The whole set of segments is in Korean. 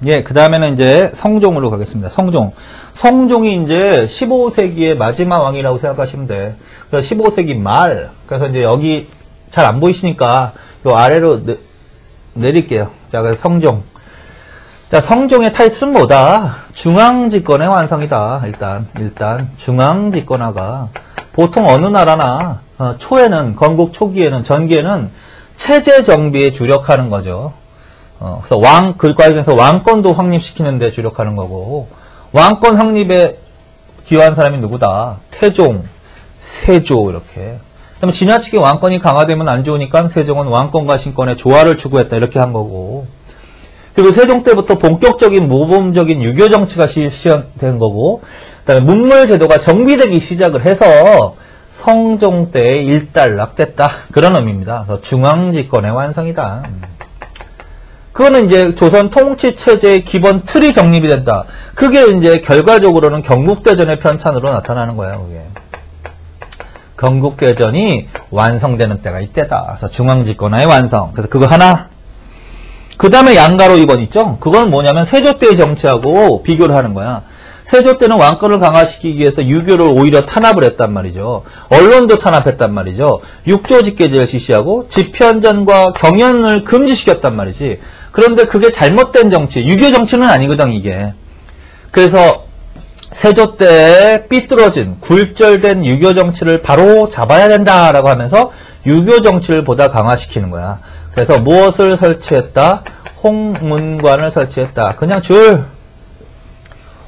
예, 그 다음에는 이제 성종으로 가겠습니다. 성종. 성종이 이제 15세기의 마지막 왕이라고 생각하시면 돼. 그래서 15세기 말. 그래서 이제 여기 잘 안 보이시니까 요 아래로 내릴게요. 자, 그래서 성종. 자, 성종의 타입은 뭐다? 중앙집권의 완성이다. 일단 중앙집권화가 보통 어느 나라나 초에는 건국 초기에는 전기에는 체제 정비에 주력하는 거죠. 그래서 그 과정에서 왕권도 확립시키는 데 주력하는 거고, 왕권 확립에 기여한 사람이 누구다? 태종, 세조, 이렇게. 그 다음에 지나치게 왕권이 강화되면 안 좋으니까 세종은 왕권과 신권의 조화를 추구했다, 이렇게 한 거고. 그리고 세종 때부터 본격적인 모범적인 유교 정치가 시작된 거고, 그 다음에 문물제도가 정비되기 시작을 해서 성종 때에 일단락됐다, 그런 의미입니다. 그래서 중앙집권의 완성이다. 그거는 이제 조선 통치체제의 기본 틀이 정립이 된다. 그게 이제 결과적으로는 경국대전의 편찬으로 나타나는 거예요, 그게. 경국대전이 완성되는 때가 이때다. 그래서 중앙집권화의 완성. 그래서 그거 하나. 그 다음에 양가로 2번 있죠? 그건 뭐냐면 세조 때의 정치하고 비교를 하는 거야. 세조 때는 왕권을 강화시키기 위해서 유교를 오히려 탄압을 했단 말이죠. 언론도 탄압했단 말이죠. 육조직계제를 실시하고 집현전과 경연을 금지시켰단 말이지. 그런데 그게 잘못된 정치, 유교 정치는 아니거든, 이게. 그래서 세조 때에 삐뚤어진 굴절된 유교 정치를 바로 잡아야 된다라고 하면서 유교 정치를 보다 강화시키는 거야. 그래서 무엇을 설치했다? 홍문관을 설치했다. 그냥 줄.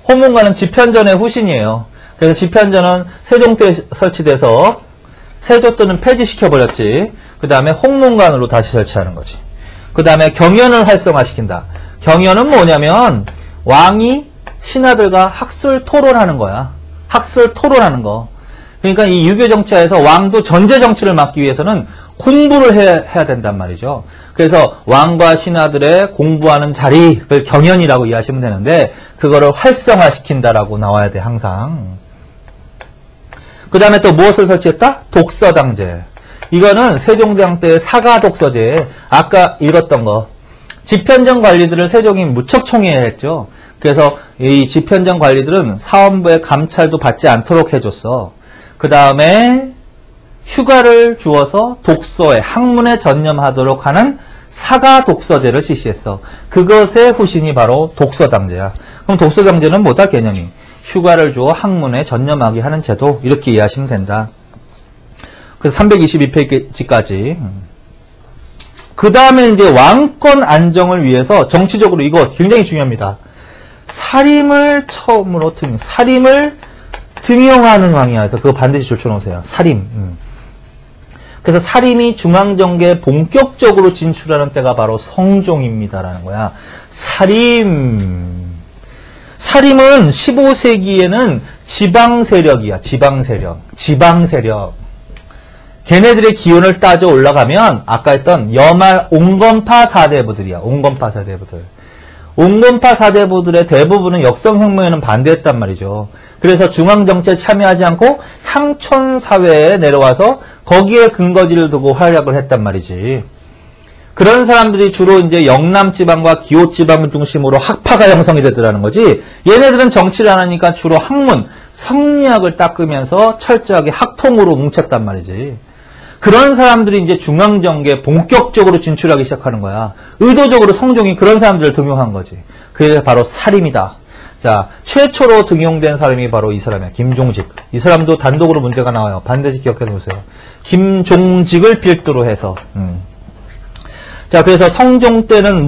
홍문관은 집현전의 후신이에요. 그래서 집현전은 세종 때 설치돼서 세조 때는 폐지시켜버렸지. 그 다음에 홍문관으로 다시 설치하는 거지. 그 다음에 경연을 활성화시킨다. 경연은 뭐냐면 왕이 신하들과 학술 토론하는 거야. 학술 토론하는 거. 그러니까 이 유교 정치하에서 왕도 전제 정치를 막기 위해서는 공부를 해야 된단 말이죠. 그래서 왕과 신하들의 공부하는 자리를 경연이라고 이해하시면 되는데 그거를 활성화시킨다라고 나와야 돼, 항상. 그 다음에 또 무엇을 설치했다? 독서당제. 이거는 세종대왕 때의 사가독서제. 아까 읽었던 거. 집현전 관리들을 세종이 무척 총애했죠. 그래서 이 집현전 관리들은 사원부의 감찰도 받지 않도록 해줬어. 그 다음에 휴가를 주어서 독서에, 학문에 전념하도록 하는 사가독서제를 실시했어. 그것의 후신이 바로 독서당제야. 그럼 독서당제는 뭐다, 개념이? 휴가를 주어 학문에 전념하게 하는 제도, 이렇게 이해하시면 된다. 그래서 322페이지까지. 그 다음에 이제 왕권 안정을 위해서 정치적으로 이거 굉장히 중요합니다. 사림을 처음으로 사림을 등용하는 왕이야. 그래서 그거 반드시 줄쳐놓으세요. 사림. 그래서 사림이 중앙정계에 본격적으로 진출하는 때가 바로 성종입니다라는 거야. 사림은 15세기에는 지방세력이야. 지방세력. 걔네들의 기운을 따져 올라가면 아까 했던 여말 옹건파 사대부들이야. 옹건파 사대부들의 대부분은 역성혁명에는 반대했단 말이죠. 그래서 중앙정치에 참여하지 않고 향촌사회에 내려와서 거기에 근거지를 두고 활약을 했단 말이지. 그런 사람들이 주로 이제 영남지방과 기호지방을 중심으로 학파가 형성이 되더라는 거지. 얘네들은 정치를 안 하니까 주로 학문, 성리학을 닦으면서 철저하게 학통으로 뭉쳤단 말이지. 그런 사람들이 이제 중앙정계에 본격적으로 진출하기 시작하는 거야. 의도적으로 성종이 그런 사람들을 등용한 거지. 그게 바로 사림이다. 자, 최초로 등용된 사람이 바로 이 사람이야. 김종직. 이 사람도 단독으로 문제가 나와요. 반드시 기억해 놓으세요. 김종직을 필두로 해서. 자, 그래서 성종 때는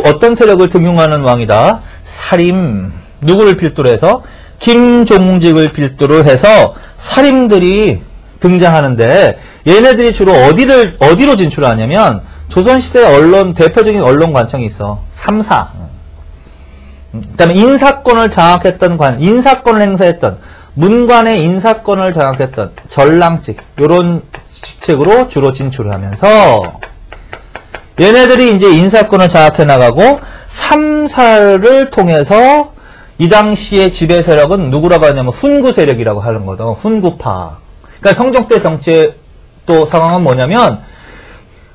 어떤 세력을 등용하는 왕이다? 사림. 누구를 필두로 해서? 김종직을 필두로 해서 사림들이 등장하는데 얘네들이 주로 어디로 진출하냐면 조선시대 언론, 대표적인 언론 관청이 있어. 3사. 그 다음에 인사권을 장악했던 인사권을 행사했던, 문관의 인사권을 장악했던 전랑직, 요런 직책으로 주로 진출을 하면서 얘네들이 이제 인사권을 장악해 나가고 3사를 통해서 이 당시의 지배 세력은 누구라고 하냐면 훈구 세력이라고 하는 거다. 훈구파. 그러니까 성종 때 정치의 또 상황은 뭐냐면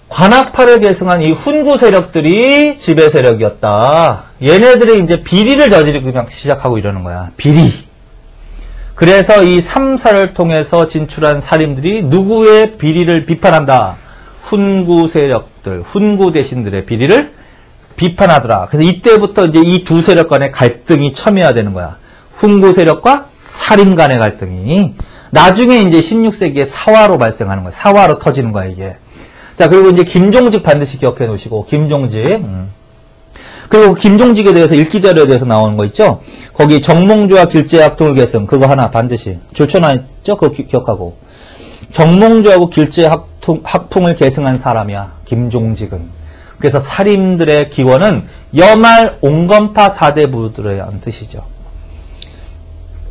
관악파를 계승한 이 훈구 세력들이 지배 세력이었다. 얘네들이 이제 비리를 저지르기 시작하고 이러는 거야. 비리. 그래서 이 삼사를 통해서 진출한 살인들이 누구의 비리를 비판한다? 훈구 세력들, 훈구 대신들의 비리를 비판하더라. 그래서 이때부터 이제 이 두 세력 간의 갈등이 첨예화되는 거야. 훈구 세력과 살인 간의 갈등이. 나중에 이제 16세기에 사화로 발생하는 거야. 사화로 터지는 거야, 이게. 자, 그리고 이제 김종직 반드시 기억해 놓으시고, 김종직. 그리고 김종직에 대해서 읽기자료에 대해서 나오는 거 있죠? 거기 정몽주와 길제학통을 계승, 그거 하나 반드시. 줄쳐놨죠? 그거 기억하고. 정몽주하고 길제학풍을 계승한 사람이야, 김종직은. 그래서 살인들의 기원은 여말 옹건파 사대부들이라는 뜻이죠.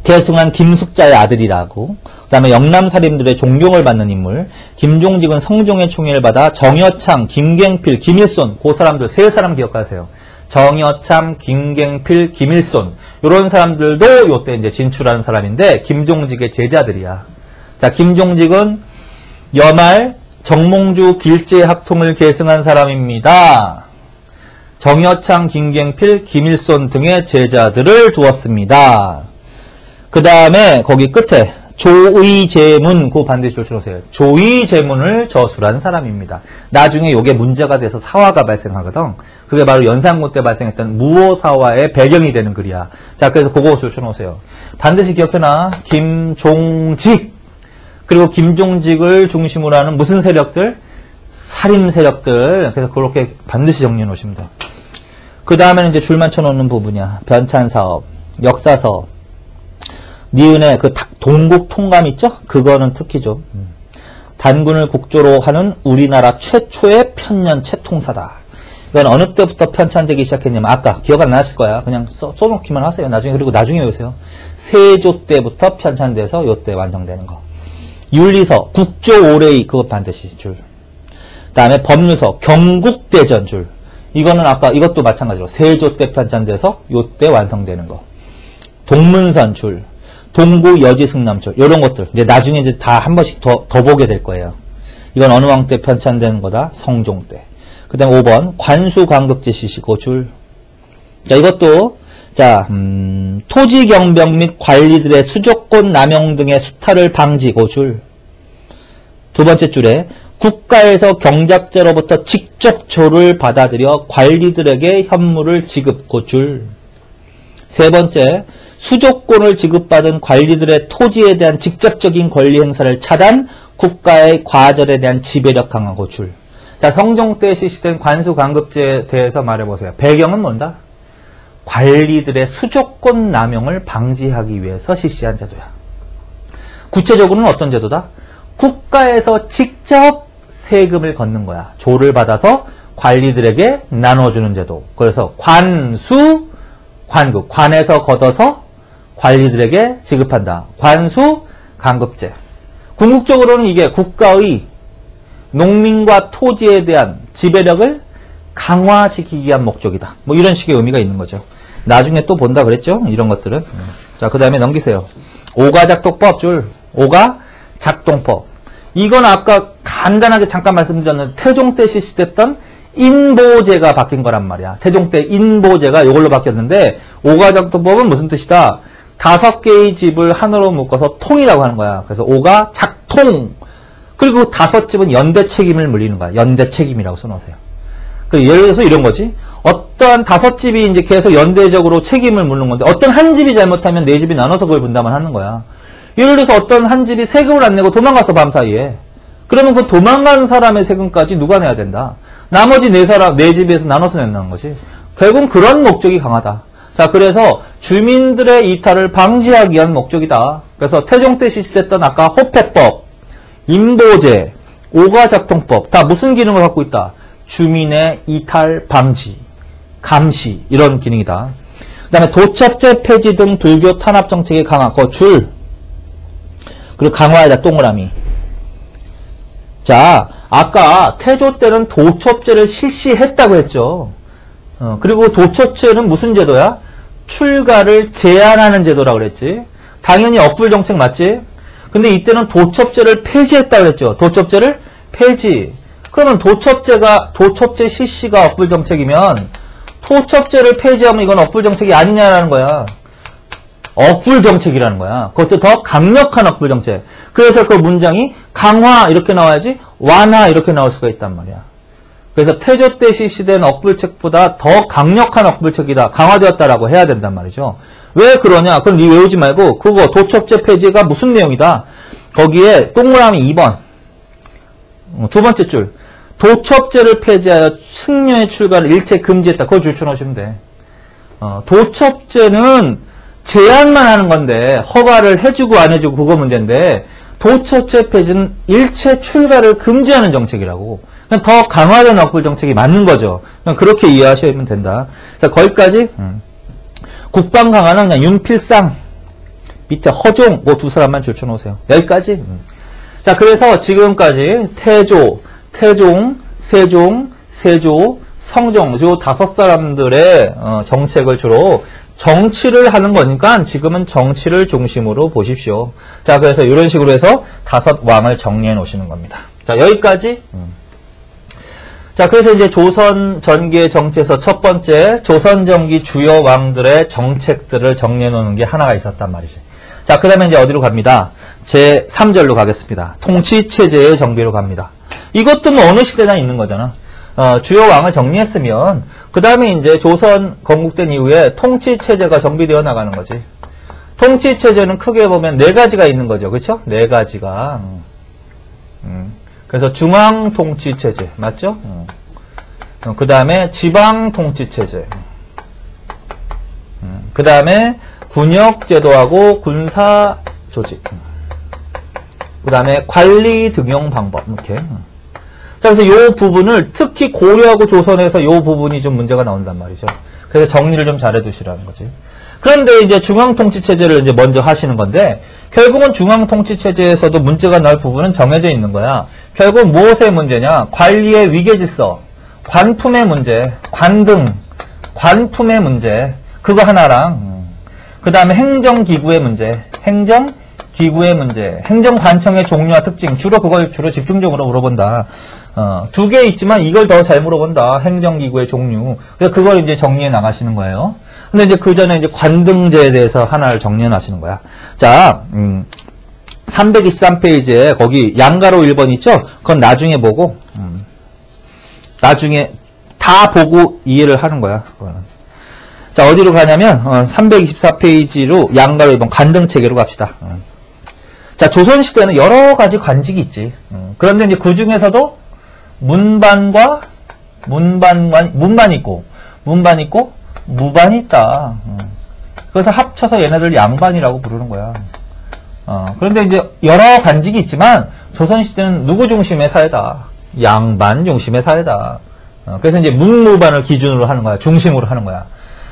계승한 김숙자의 아들이라고. 그 다음에 영남살인들의 존경을 받는 인물. 김종직은 성종의 총애를 받아 정여창, 김갱필, 김일손, 그 사람들 세 사람 기억하세요. 정여창, 김갱필, 김일손, 이런 사람들도 요때 이제 진출하는 사람인데 김종직의 제자들이야. 자, 김종직은 여말 정몽주 길제학통을 계승한 사람입니다. 정여창, 김갱필, 김일손 등의 제자들을 두었습니다. 그 다음에 거기 끝에 조의제문, 그거 반드시 줄쳐놓으세요. 조의제문을 저술한 사람입니다. 나중에 이게 문제가 돼서 사화가 발생하거든. 그게 바로 연산군 때 발생했던 무오사화의 배경이 되는 글이야. 자, 그래서 그거 줄쳐놓으세요. 반드시 기억해놔. 김종직. 그리고 김종직을 중심으로 하는 무슨 세력들? 살인 세력들. 그래서 그렇게 반드시 정리해 놓으십니다. 그 다음에는 이제 줄만 쳐놓는 부분이야. 변찬사업, 역사서업. 니은의 그 동국 통감 있죠? 그거는 특히죠. 단군을 국조로 하는 우리나라 최초의 편년체 통사다. 이건 어느 때부터 편찬되기 시작했냐면 아까 기억 안 나실 거야. 그냥 써놓기만 하세요. 나중에. 그리고 나중에 외우세요. 세조 때부터 편찬돼서 요때 완성되는 거. 윤리서 국조 오레이, 그거 반드시 줄. 그 다음에 법률서 경국대전 줄. 이거는 아까 이것도 마찬가지로 세조 때 편찬돼서 요때 완성되는 거. 동문선 줄. 동구 여지승남줄, 요런 것들. 이제 나중에 이제 다 한 번씩 더 보게 될 거예요. 이건 어느 왕 때 편찬되는 거다? 성종 때. 그 다음 5번, 관수관급제 시시고 줄. 자, 이것도, 자, 토지경병 및 관리들의 수조권 남용 등의 수탈을 방지고 줄. 두 번째 줄에, 국가에서 경작자로부터 직접 조를 받아들여 관리들에게 현물을 지급고 줄. 세 번째, 수조권을 지급받은 관리들의 토지에 대한 직접적인 권리 행사를 차단, 국가의 과절에 대한 지배력 강화고 줄. 자, 성종 때 실시된 관수관급제에 대해서 말해보세요. 배경은 뭔다? 관리들의 수조권 남용을 방지하기 위해서 실시한 제도야. 구체적으로는 어떤 제도다? 국가에서 직접 세금을 걷는 거야. 조를 받아서 관리들에게 나눠주는 제도. 그래서 관수, 관급, 관에서 걷어서 관리들에게 지급한다. 관수, 관급제. 궁극적으로는 이게 국가의 농민과 토지에 대한 지배력을 강화시키기 위한 목적이다. 뭐 이런 식의 의미가 있는 거죠. 나중에 또 본다 그랬죠? 이런 것들은. 자, 그 다음에 넘기세요. 오가작동법 줄. 오가작동법. 이건 아까 간단하게 잠깐 말씀드렸는데 태종 때 실시됐던 인보제가 바뀐 거란 말이야. 태종 때 인보제가 이걸로 바뀌었는데 오가작동법은 무슨 뜻이다? 5개의 집을 하나로 묶어서 통이라고 하는 거야. 그래서 오가 작통. 그리고 5집은 연대 책임을 물리는 거야. 연대 책임이라고 써놓으세요. 예를 들어서 이런 거지. 어떠한 5집이 이제 계속 연대적으로 책임을 물는 건데 어떤 한 집이 잘못하면 4집이 나눠서 그걸 분담을 하는 거야. 예를 들어서 어떤 한 집이 세금을 안 내고 도망갔어, 밤사이에. 그러면 그 도망간 사람의 세금까지 누가 내야 된다? 나머지 4집에서 나눠서 낸다는 거지. 결국은 그런 목적이 강하다. 자, 그래서 주민들의 이탈을 방지하기 위한 목적이다. 그래서 태종 때 실시됐던 아까 호패법, 인보제, 오가작동법 다 무슨 기능을 갖고 있다? 주민의 이탈 방지, 감시 이런 기능이다. 그 다음에 도첩제 폐지 등 불교 탄압 정책의 강화, 그거 줄. 그리고 강화에다 동그라미. 자, 아까 태조 때는 도첩제를 실시했다고 했죠. 그리고 도첩제는 무슨 제도야? 출가를 제한하는 제도라고 그랬지. 당연히 억불 정책 맞지? 근데 이때는 도첩제를 폐지했다고 그랬죠. 도첩제를 폐지. 그러면 도첩제 CC가 억불정책이면 토첩제를 폐지하면 이건 억불정책이 아니냐라는 거야. 억불정책이라는 거야. 그것도 더 강력한 억불정책. 그래서 그 문장이 강화 이렇게 나와야지 완화 이렇게 나올 수가 있단 말이야. 그래서 태조 때 실시된 억불책보다 더 강력한 억불책이다. 강화되었다라고 해야 된단 말이죠. 왜 그러냐? 그럼 니 외우지 말고 그거 도첩제 폐지가 무슨 내용이다. 거기에 동그라미 2번 두 번째 줄 도첩제를 폐지하여 승려의 출가를 일체 금지했다. 그걸 줄쳐놓으시면 돼. 도첩제는 제한만 하는 건데 허가를 해주고 안 해주고 그거 문제인데 도첩제 폐지는 일체 출가를 금지하는 정책이라고. 그냥 더 강화된 억불 정책이 맞는 거죠. 그냥 그렇게 이해하시면 된다. 자, 거기까지 국방 강화는 그냥 윤필상 밑에 허종 뭐 두 사람만 줄쳐놓으세요. 여기까지. 자, 그래서 지금까지 태조, 태종, 세종, 세조, 성종 요 5사람들의 정책을 주로 정치를 하는 거니까 지금은 정치를 중심으로 보십시오. 자, 그래서 이런 식으로 해서 5왕을 정리해 놓으시는 겁니다. 자, 여기까지. 자, 그래서 이제 조선 전기의 정치에서 첫 번째 조선 전기 주요 왕들의 정책들을 정리해 놓는 게 하나가 있었단 말이지. 자, 그 다음에 이제 어디로 갑니다. 제 3절로 가겠습니다. 통치체제의 정비로 갑니다. 이것도 뭐 어느 시대나 있는 거잖아. 주요 왕을 정리했으면 그 다음에 이제 조선 건국된 이후에 통치체제가 정비되어 나가는 거지. 통치체제는 크게 보면 4가지가 있는 거죠. 그렇죠? 4가지가. 그래서 중앙통치체제 맞죠? 그 다음에 지방통치체제. 그 다음에 군역제도하고 군사조직. 그 다음에 관리 등용 방법 이렇게. 자, 그래서 요 부분을 특히 고려하고 조선에서 요 부분이 좀 문제가 나온단 말이죠. 그래서 정리를 좀 잘해 두시라는 거지. 그런데 이제 중앙통치체제를 이제 먼저 하시는 건데, 결국은 중앙통치체제에서도 문제가 날 부분은 정해져 있는 거야. 결국 무엇의 문제냐? 관리의 위계질서, 관품의 문제, 관등, 관품의 문제, 그거 하나랑, 그 다음에 행정기구의 문제, 행정기구의 문제, 행정관청의 종류와 특징, 그걸 주로 집중적으로 물어본다. 2개 있지만 이걸 더 잘 물어본다. 행정기구의 종류. 그래서 그걸 이제 정리해 나가시는 거예요. 근데 이제 그 전에 이제 관등제에 대해서 하나를 정리해 놔시는 거야. 자, 323페이지에 거기 양가로 1번 있죠? 그건 나중에 보고, 나중에 다 보고 이해를 하는 거야. 그거는. 자, 어디로 가냐면, 324페이지로 양가로 1번 관등체계로 갑시다. 자, 조선시대는 여러 가지 관직이 있지. 그런데 이제 그 중에서도 문반 있고, 무반이 있다. 그래서 합쳐서 얘네들 양반이라고 부르는 거야. 그런데 이제 여러 관직이 있지만 조선시대는 누구 중심의 사회다? 양반 중심의 사회다. 그래서 이제 문무반을 기준으로 하는 거야. 중심으로 하는 거야.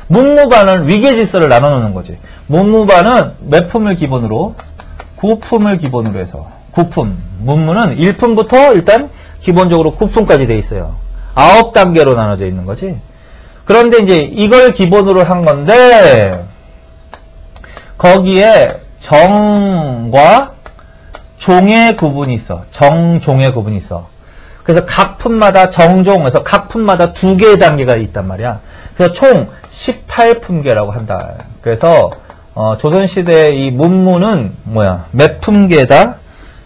문무반은 위계질서를 나눠놓는 거지. 문무반은 몇 품을 기본으로? 9품을 기본으로 해서. 9품. 문무는 1품부터 일단 기본적으로 9품까지 돼 있어요. 9단계로 나눠져 있는 거지. 그런데 이제 이걸 기본으로 한 건데, 거기에 정과 종의 구분이 있어. 정종의 구분이 있어. 그래서 각 품마다 정종에서 각 품마다 2개의 단계가 있단 말이야. 그래서 총 18품계라고 한다. 그래서 조선시대의 이 문무는 뭐야? 몇 품계다?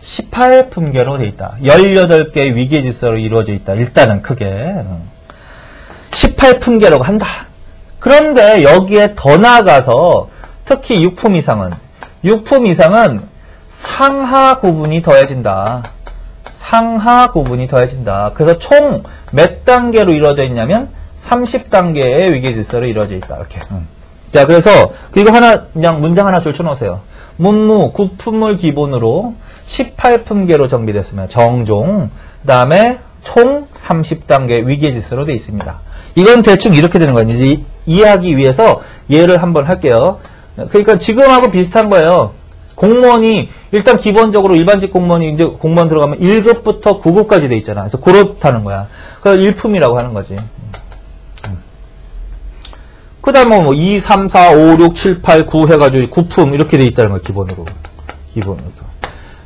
18품계로 돼 있다. 18개의 위계질서로 이루어져 있다. 일단은 크게. 18품계라고 한다. 그런데 여기에 더 나아가서 특히 6품 이상은 상하 구분이 더해진다. 상하 구분이 더해진다. 그래서 총 몇 단계로 이루어져 있냐면 30단계의 위계질서로 이루어져 있다. 이렇게. 자, 그래서 이거 하나 그냥 문장 하나 줄쳐놓으세요. 문무 9품을 기본으로 18품계로 정비됐으면 정종, 그 다음에 총 30단계 위계질서로 되어 있습니다. 이건 대충 이렇게 되는 거예요. 이제 이해하기 위해서 예를 한번 할게요. 그러니까 지금하고 비슷한 거예요. 공무원이 일단 기본적으로 일반직 공무원이 이제 공무원 들어가면 1급부터 9급까지 돼 있잖아. 그래서 그렇다는 거야. 그래서 1품이라고 하는 거지. 그 다음에 뭐 2, 3, 4, 5, 6, 7, 8, 9 해가지고 9품 이렇게 돼 있다는 거야. 기본으로.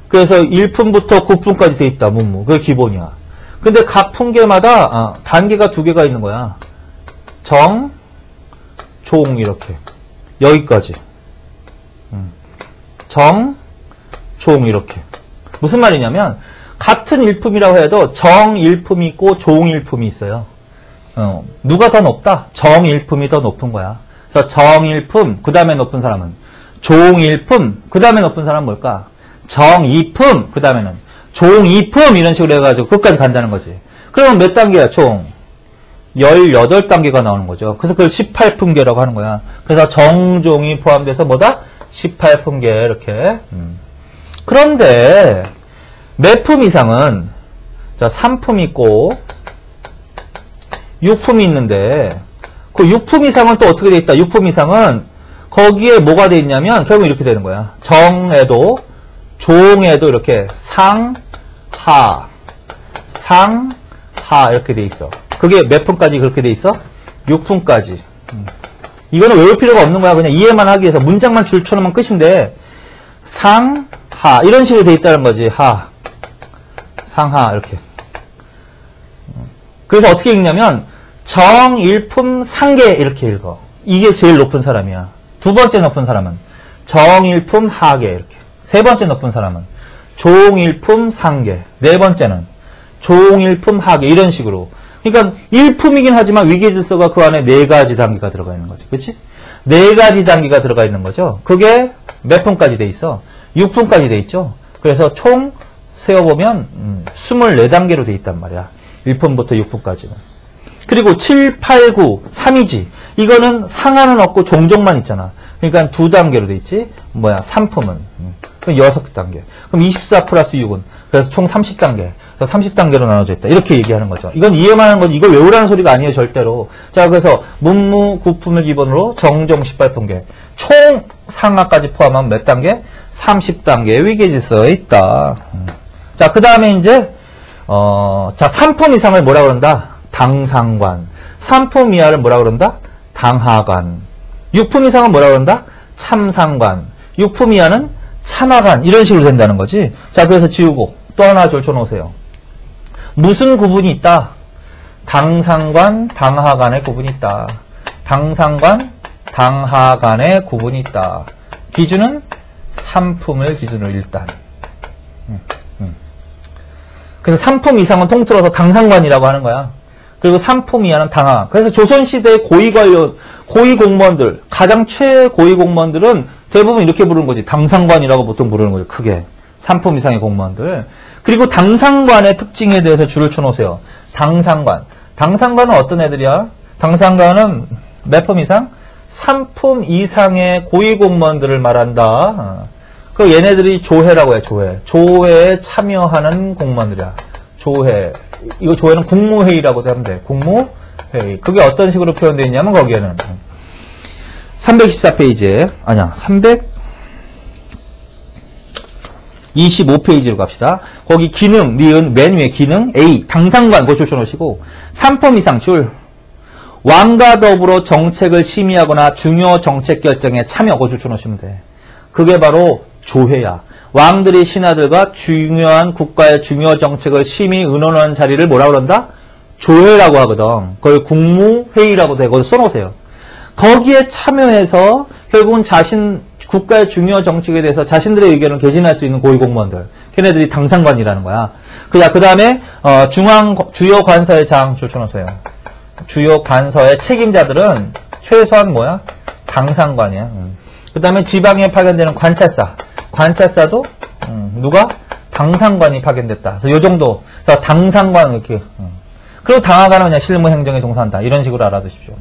그래서 1품부터 9품까지 돼 있다. 문무. 그게 기본이야. 근데 각 품계마다 단계가 2개가 있는 거야. 정, 종 이렇게. 여기까지. 정, 종 이렇게. 무슨 말이냐면 같은 일품이라고 해도 정일품이 있고 종일품이 있어요. 누가 더 높다? 정일품이 더 높은 거야. 그래서 정일품, 그 다음에 높은 사람은 종일품, 그 다음에 높은 사람은 뭘까? 정이품, 그 다음에는 종이품, 이런 식으로 해가지고 끝까지 간다는 거지. 그러면 몇 단계야, 총? 18단계가 나오는 거죠. 그래서 그걸 18품계라고 하는 거야. 그래서 정종이 포함돼서 뭐다? 18품계, 이렇게. 그런데, 몇 품 이상은, 자, 3품 있고, 6품이 있는데, 그 6품 이상은 또 어떻게 돼 있다? 6품 이상은, 거기에 뭐가 돼 있냐면, 결국 이렇게 되는 거야. 정에도, 종에도 이렇게, 상, 하, 이렇게 돼 있어. 그게 몇 품까지 그렇게 돼 있어? 6품까지. 이거는 외울 필요가 없는 거야. 그냥 이해만 하기 위해서 문장만 줄쳐놓으면 끝인데, 상, 하, 이런 식으로 돼 있다는 거지. 하, 상하, 이렇게. 그래서 어떻게 읽냐면, 정일품 상계, 이렇게 읽어. 이게 제일 높은 사람이야. 두 번째 높은 사람은, 정일품 하계, 이렇게. 세 번째 높은 사람은, 종일품 상계. 네 번째는, 종일품 하계, 이런 식으로. 그러니까 일품이긴 하지만 위계질서가 그 안에 4가지 단계가 들어가 있는 거죠. 그렇지? 4가지 단계가 들어가 있는 거죠. 그게 몇 품까지 돼 있어? 6품까지 돼 있죠. 그래서 총 세어보면 24단계로 돼 있단 말이야. 1품부터 6품까지는. 그리고 7, 8, 9, 3이지. 이거는 상하는 없고 종종만 있잖아. 그러니까 2단계로 돼 있지. 3품은. 그럼 6단계. 그럼 24 플러스 6은. 그래서 총 30단계. 그래서 30단계로 나눠져 있다. 이렇게 얘기하는 거죠. 이건 이해만 하는 거지. 이걸 외우라는 소리가 아니에요, 절대로. 자, 그래서 문무 9품을 기본으로 정종 18품계. 총 상하까지 포함하면 몇 단계? 30단계의 위계질서에 있다. 자, 그 다음에 이제, 자, 3품 이상을 뭐라 그런다? 당상관. 3품 이하를 뭐라 그런다? 당하관. 6품 이상은 뭐라 그런다? 참상관. 6품 이하는 참하관. 이런 식으로 된다는 거지. 자, 그래서 지우고 또 하나 줄쳐놓으세요. 무슨 구분이 있다? 당상관, 당하관의 구분이 있다. 당상관, 당하관의 구분이 있다. 기준은 3품을 기준으로 일단. 그래서 3품 이상은 통틀어서 당상관이라고 하는 거야. 그리고 3품 이하는 당하관. 그래서 조선시대의 고위관료, 고위공무원들, 가장 최고위 공무원들은 대부분 이렇게 부르는 거지. 당상관이라고 보통 부르는 거죠. 크게. 3품 이상의 공무원들. 그리고 당상관의 특징에 대해서 줄을 쳐놓으세요. 당상관. 당상관은 어떤 애들이야? 당상관은 몇 품 이상? 3품 이상의 고위공무원들을 말한다. 그 얘네들이 조회라고 해, 조회. 조회에 참여하는 공무원들이야. 조회. 이거 조회는 국무회의라고도 하면 돼. 국무회의. 그게 어떤 식으로 표현되어 있냐면 거기에는 314페이지에, 아니야, 325페이지로 갑시다. 거기 기능, 니은, 맨 위에 기능, A, 당상관, 그거 줄쳐놓으시고, 3품 이상 줄, 왕과 더불어 정책을 심의하거나 중요 정책 결정에 참여, 그거 줄쳐놓으시면 돼. 그게 바로 조회야. 왕들이 신하들과 중요한 국가의 중요 정책을 심의, 의논하는 자리를 뭐라 그런다? 조회라고 하거든. 그걸 국무회의라고도 해. 거기 써놓으세요. 거기에 참여해서 결국은 국가의 중요 정책에 대해서 자신들의 의견을 개진할 수 있는 고위공무원들. 걔네들이 당상관이라는 거야. 그 다음에, 주요 관서의 장 줄쳐놓으세요. 주요 관서의 책임자들은 최소한 뭐야? 당상관이야. 그 다음에 지방에 파견되는 관찰사. 관찰사도, 누가? 당상관이 파견됐다. 그래서 요 정도. 그래서 당상관, 이렇게. 그리고 당하관은 그냥 실무 행정에 종사한다. 이런 식으로 알아두십시오.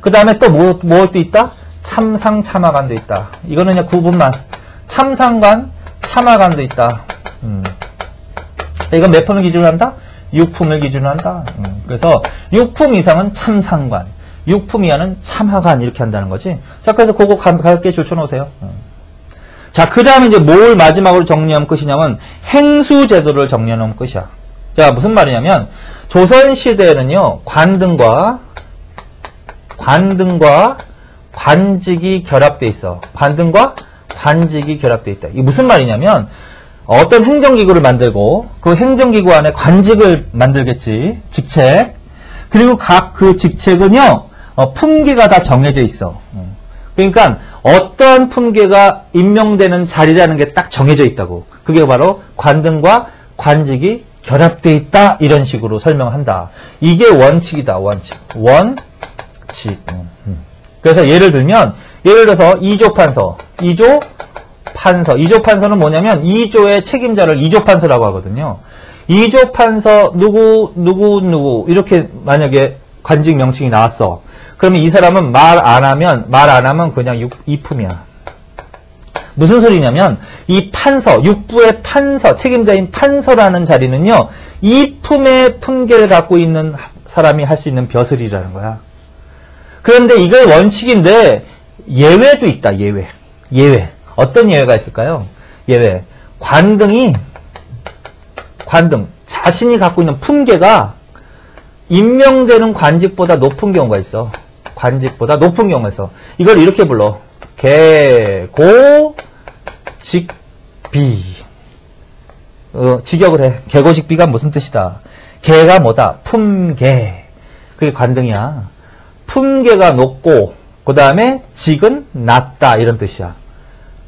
그 다음에 또 뭘 또 있다? 참상, 참하관도 있다. 이거는 그냥 구분만. 참상관, 참하관도 있다. 이건 몇 품을 기준으로 한다? 6품을 기준으로 한다. 그래서 6품 이상은 참상관, 6품 이하는 참하관 이렇게 한다는 거지. 자, 그래서 그거 가볍게 줄쳐놓으세요. 자, 그 다음에 이제 뭘 마지막으로 정리하면 끝이냐면 행수제도를 정리하면 끝이야. 자, 무슨 말이냐면 조선시대에는요, 관등과 관직이 결합돼 있어. 관등과 관직이 결합돼 있다. 이게 무슨 말이냐면 어떤 행정기구를 만들고 그 행정기구 안에 관직을 만들겠지. 직책. 그리고 각 그 직책은요. 품계가 다 정해져 있어. 그러니까 어떤 품계가 임명되는 자리라는 게 딱 정해져 있다고. 그게 바로 관등과 관직이 결합되어 있다. 이런 식으로 설명한다. 이게 원칙이다. 원칙. 원칙. 그래서 예를 들어서 2조 판서. 2조 판서는 뭐냐면 2조의 책임자를 2조 판서라고 하거든요. 2조 판서 누구 이렇게 만약에 관직 명칭이 나왔어. 그러면 이 사람은 말 안 하면 그냥 이품이야. 무슨 소리냐면 이 판서, 육부의 판서, 책임자인 판서라는 자리는요. 이품의 품계를 갖고 있는 사람이 할 수 있는 벼슬이라는 거야. 그런데 이게 원칙인데 예외도 있다. 예외. 어떤 예외가 있을까요? 예외. 관등 자신이 갖고 있는 품계가 임명되는 관직보다 높은 경우가 있어. 관직보다 높은 경우가 있어. 이걸 이렇게 불러. 계고직비. 직역을 해. 계고직비가 무슨 뜻이다? 계가 뭐다? 품계. 그게 관등이야. 품계가 높고 그 다음에 직은 낮다 이런 뜻이야.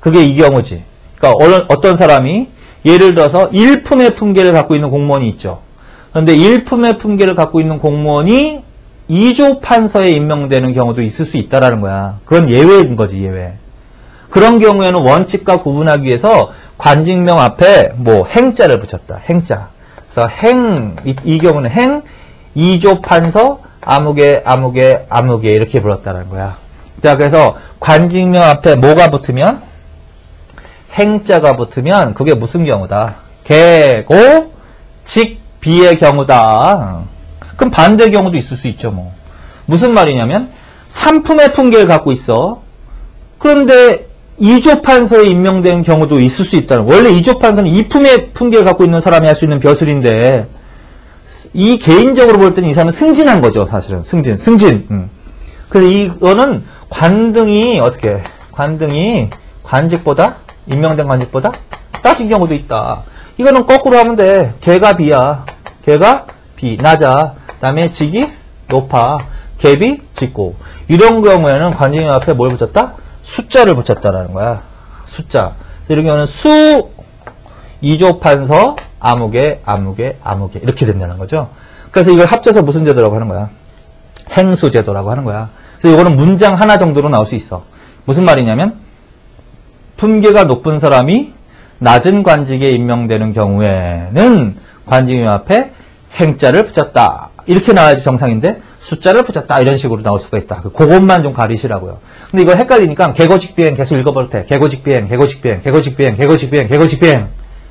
그게 이 경우지. 그러니까 어떤 사람이 예를 들어서 일품의 품계를 갖고 있는 공무원이 있죠. 그런데 일품의 품계를 갖고 있는 공무원이 2조 판서에 임명되는 경우도 있을 수 있다라는 거야. 그건 예외인 거지, 예외. 그런 경우에는 원칙과 구분하기 위해서 관직명 앞에 뭐 행자를 붙였다. 행자. 그래서 이 경우는 2조 판서 아무개 이렇게 불렀다는 거야. 자, 그래서 관직명 앞에 뭐가 붙으면 행자가 붙으면 그게 무슨 경우다? 계고 직비의 경우다. 그럼 반대 경우도 있을 수 있죠, 뭐. 무슨 말이냐면 3품의 품계를 갖고 있어. 그런데 2조 판서에 임명된 경우도 있을 수 있다는. 원래 2조 판서는 2품의 품계를 갖고 있는 사람이 할 수 있는 벼슬인데 이 개인적으로 볼 때는 이 사람은 승진한 거죠, 사실은. 승진. 그래서 이거는 관등이 어떻게? 관등이 관직보다 임명된 관직보다 따진 경우도 있다. 이거는 거꾸로 하면 돼. 개가 비야. 개가 비 낮아. 그다음에 직이 높아. 갭이 짙고. 이런 경우에는 관직명 앞에 뭘 붙였다? 숫자를 붙였다라는 거야. 숫자. 이런 경우는 수 2조 판서 아무개 이렇게 된다는 거죠. 그래서 이걸 합쳐서 무슨 제도라고 하는 거야? 행수제도라고 하는 거야. 그래서 이거는 문장 하나 정도로 나올 수 있어. 무슨 말이냐면 품계가 높은 사람이 낮은 관직에 임명되는 경우에는 관직명 앞에 행자를 붙였다. 이렇게 나와야지 정상인데 숫자를 붙였다. 이런 식으로 나올 수가 있다. 그것만 좀 가리시라고요. 근데 이거 헷갈리니까 계고직비행 계속 읽어볼 때 계고직비행.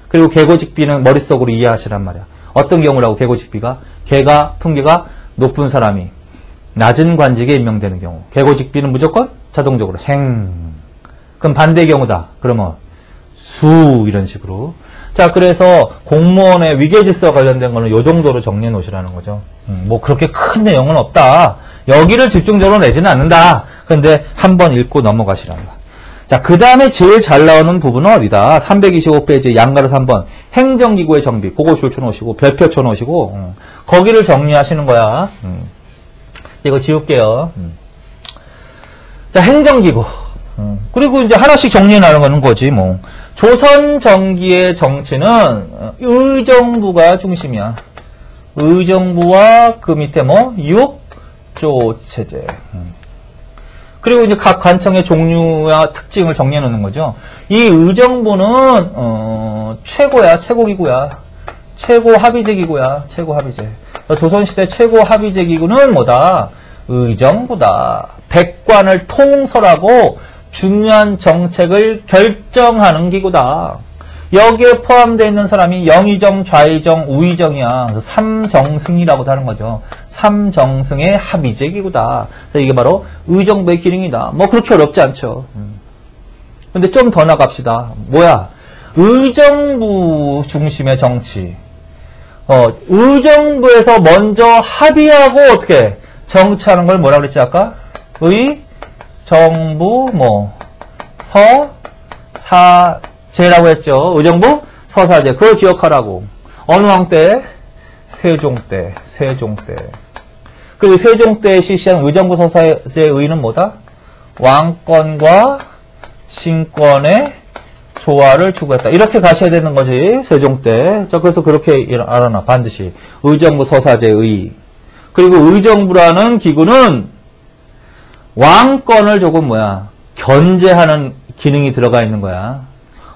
그리고 계고직비는 머릿속으로 이해하시란 말이야. 어떤 경우라고 계고직비가? 계가 품계가 높은 사람이 낮은 관직에 임명되는 경우. 계고직비는 무조건 자동적으로 행. 그럼 반대의 경우다. 그러면 수 이런 식으로. 자, 그래서 공무원의 위계질서와 관련된 거는 이 정도로 정리해 놓으시라는 거죠. 뭐 그렇게 큰 내용은 없다. 여기를 집중적으로 내지는 않는다. 그런데 한번 읽고 넘어가시라는 거야. 자, 그 다음에 제일 잘 나오는 부분은 어디다? 325페이지 양가로 3번 행정기구의 정비. 그거 줄 쳐놓으시고 별표 쳐놓으시고 거기를 정리하시는 거야. 이거 지울게요. 자, 행정기구. 그리고 이제 하나씩 정리해 나가는 거는 거지, 뭐. 조선 정기의 정치는 의정부가 중심이야. 의정부와 그 밑에 뭐, 육조 체제. 그리고 이제 각 관청의 종류와 특징을 정리해 놓는 거죠. 이 의정부는, 최고야, 최고기구야. 최고 합의제 기구야, 최고 합의제. 조선시대 최고 합의제 기구는 뭐다? 의정부다. 백관을 통솔하고 중요한 정책을 결정하는 기구다. 여기에 포함되어 있는 사람이 영의정, 좌의정, 우의정이야. 그래서 삼정승이라고도 하는 거죠. 삼정승의 합의제 기구다. 그래서 이게 바로 의정부의 기능이다. 뭐 그렇게 어렵지 않죠. 근데 좀 더 나갑시다. 뭐야? 의정부 중심의 정치. 의정부에서 먼저 합의하고 어떻게 정치하는 걸 뭐라 그랬지 아까? 정부 뭐 서사제라고 했죠. 의정부 서사제. 그걸 기억하라고. 어느 왕 때? 세종 때. 세종 때. 그 세종 때에 실시한 의정부 서사제의 의의는 뭐다? 왕권과 신권의 조화를 추구했다. 이렇게 가셔야 되는 거지. 세종 때. 자, 그래서 그렇게 알아놔. 반드시. 의정부 서사제의 의의. 그리고 의정부라는 기구는 왕권을 조금 견제하는 기능이 들어가 있는 거야.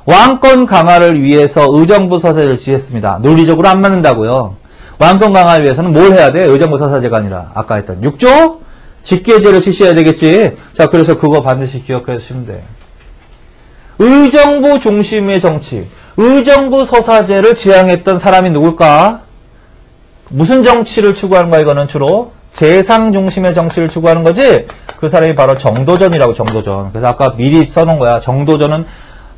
왕권 강화를 위해서 의정부 서사제를 지었습니다. 논리적으로 안 맞는다고요. 왕권 강화를 위해서는 뭘 해야 돼? 의정부 서사제가 아니라 아까 했던 6조 직계제를 실시해야 되겠지. 자, 그래서 그거 반드시 기억해 주시면 돼. 의정부 중심의 정치, 의정부 서사제를 지향했던 사람이 누굴까? 무슨 정치를 추구하는 거야? 이거는 주로 재상 중심의 정치를 추구하는 거지. 그 사람이 바로 정도전이라고. 정도전. 그래서 아까 미리 써놓은 거야. 정도전은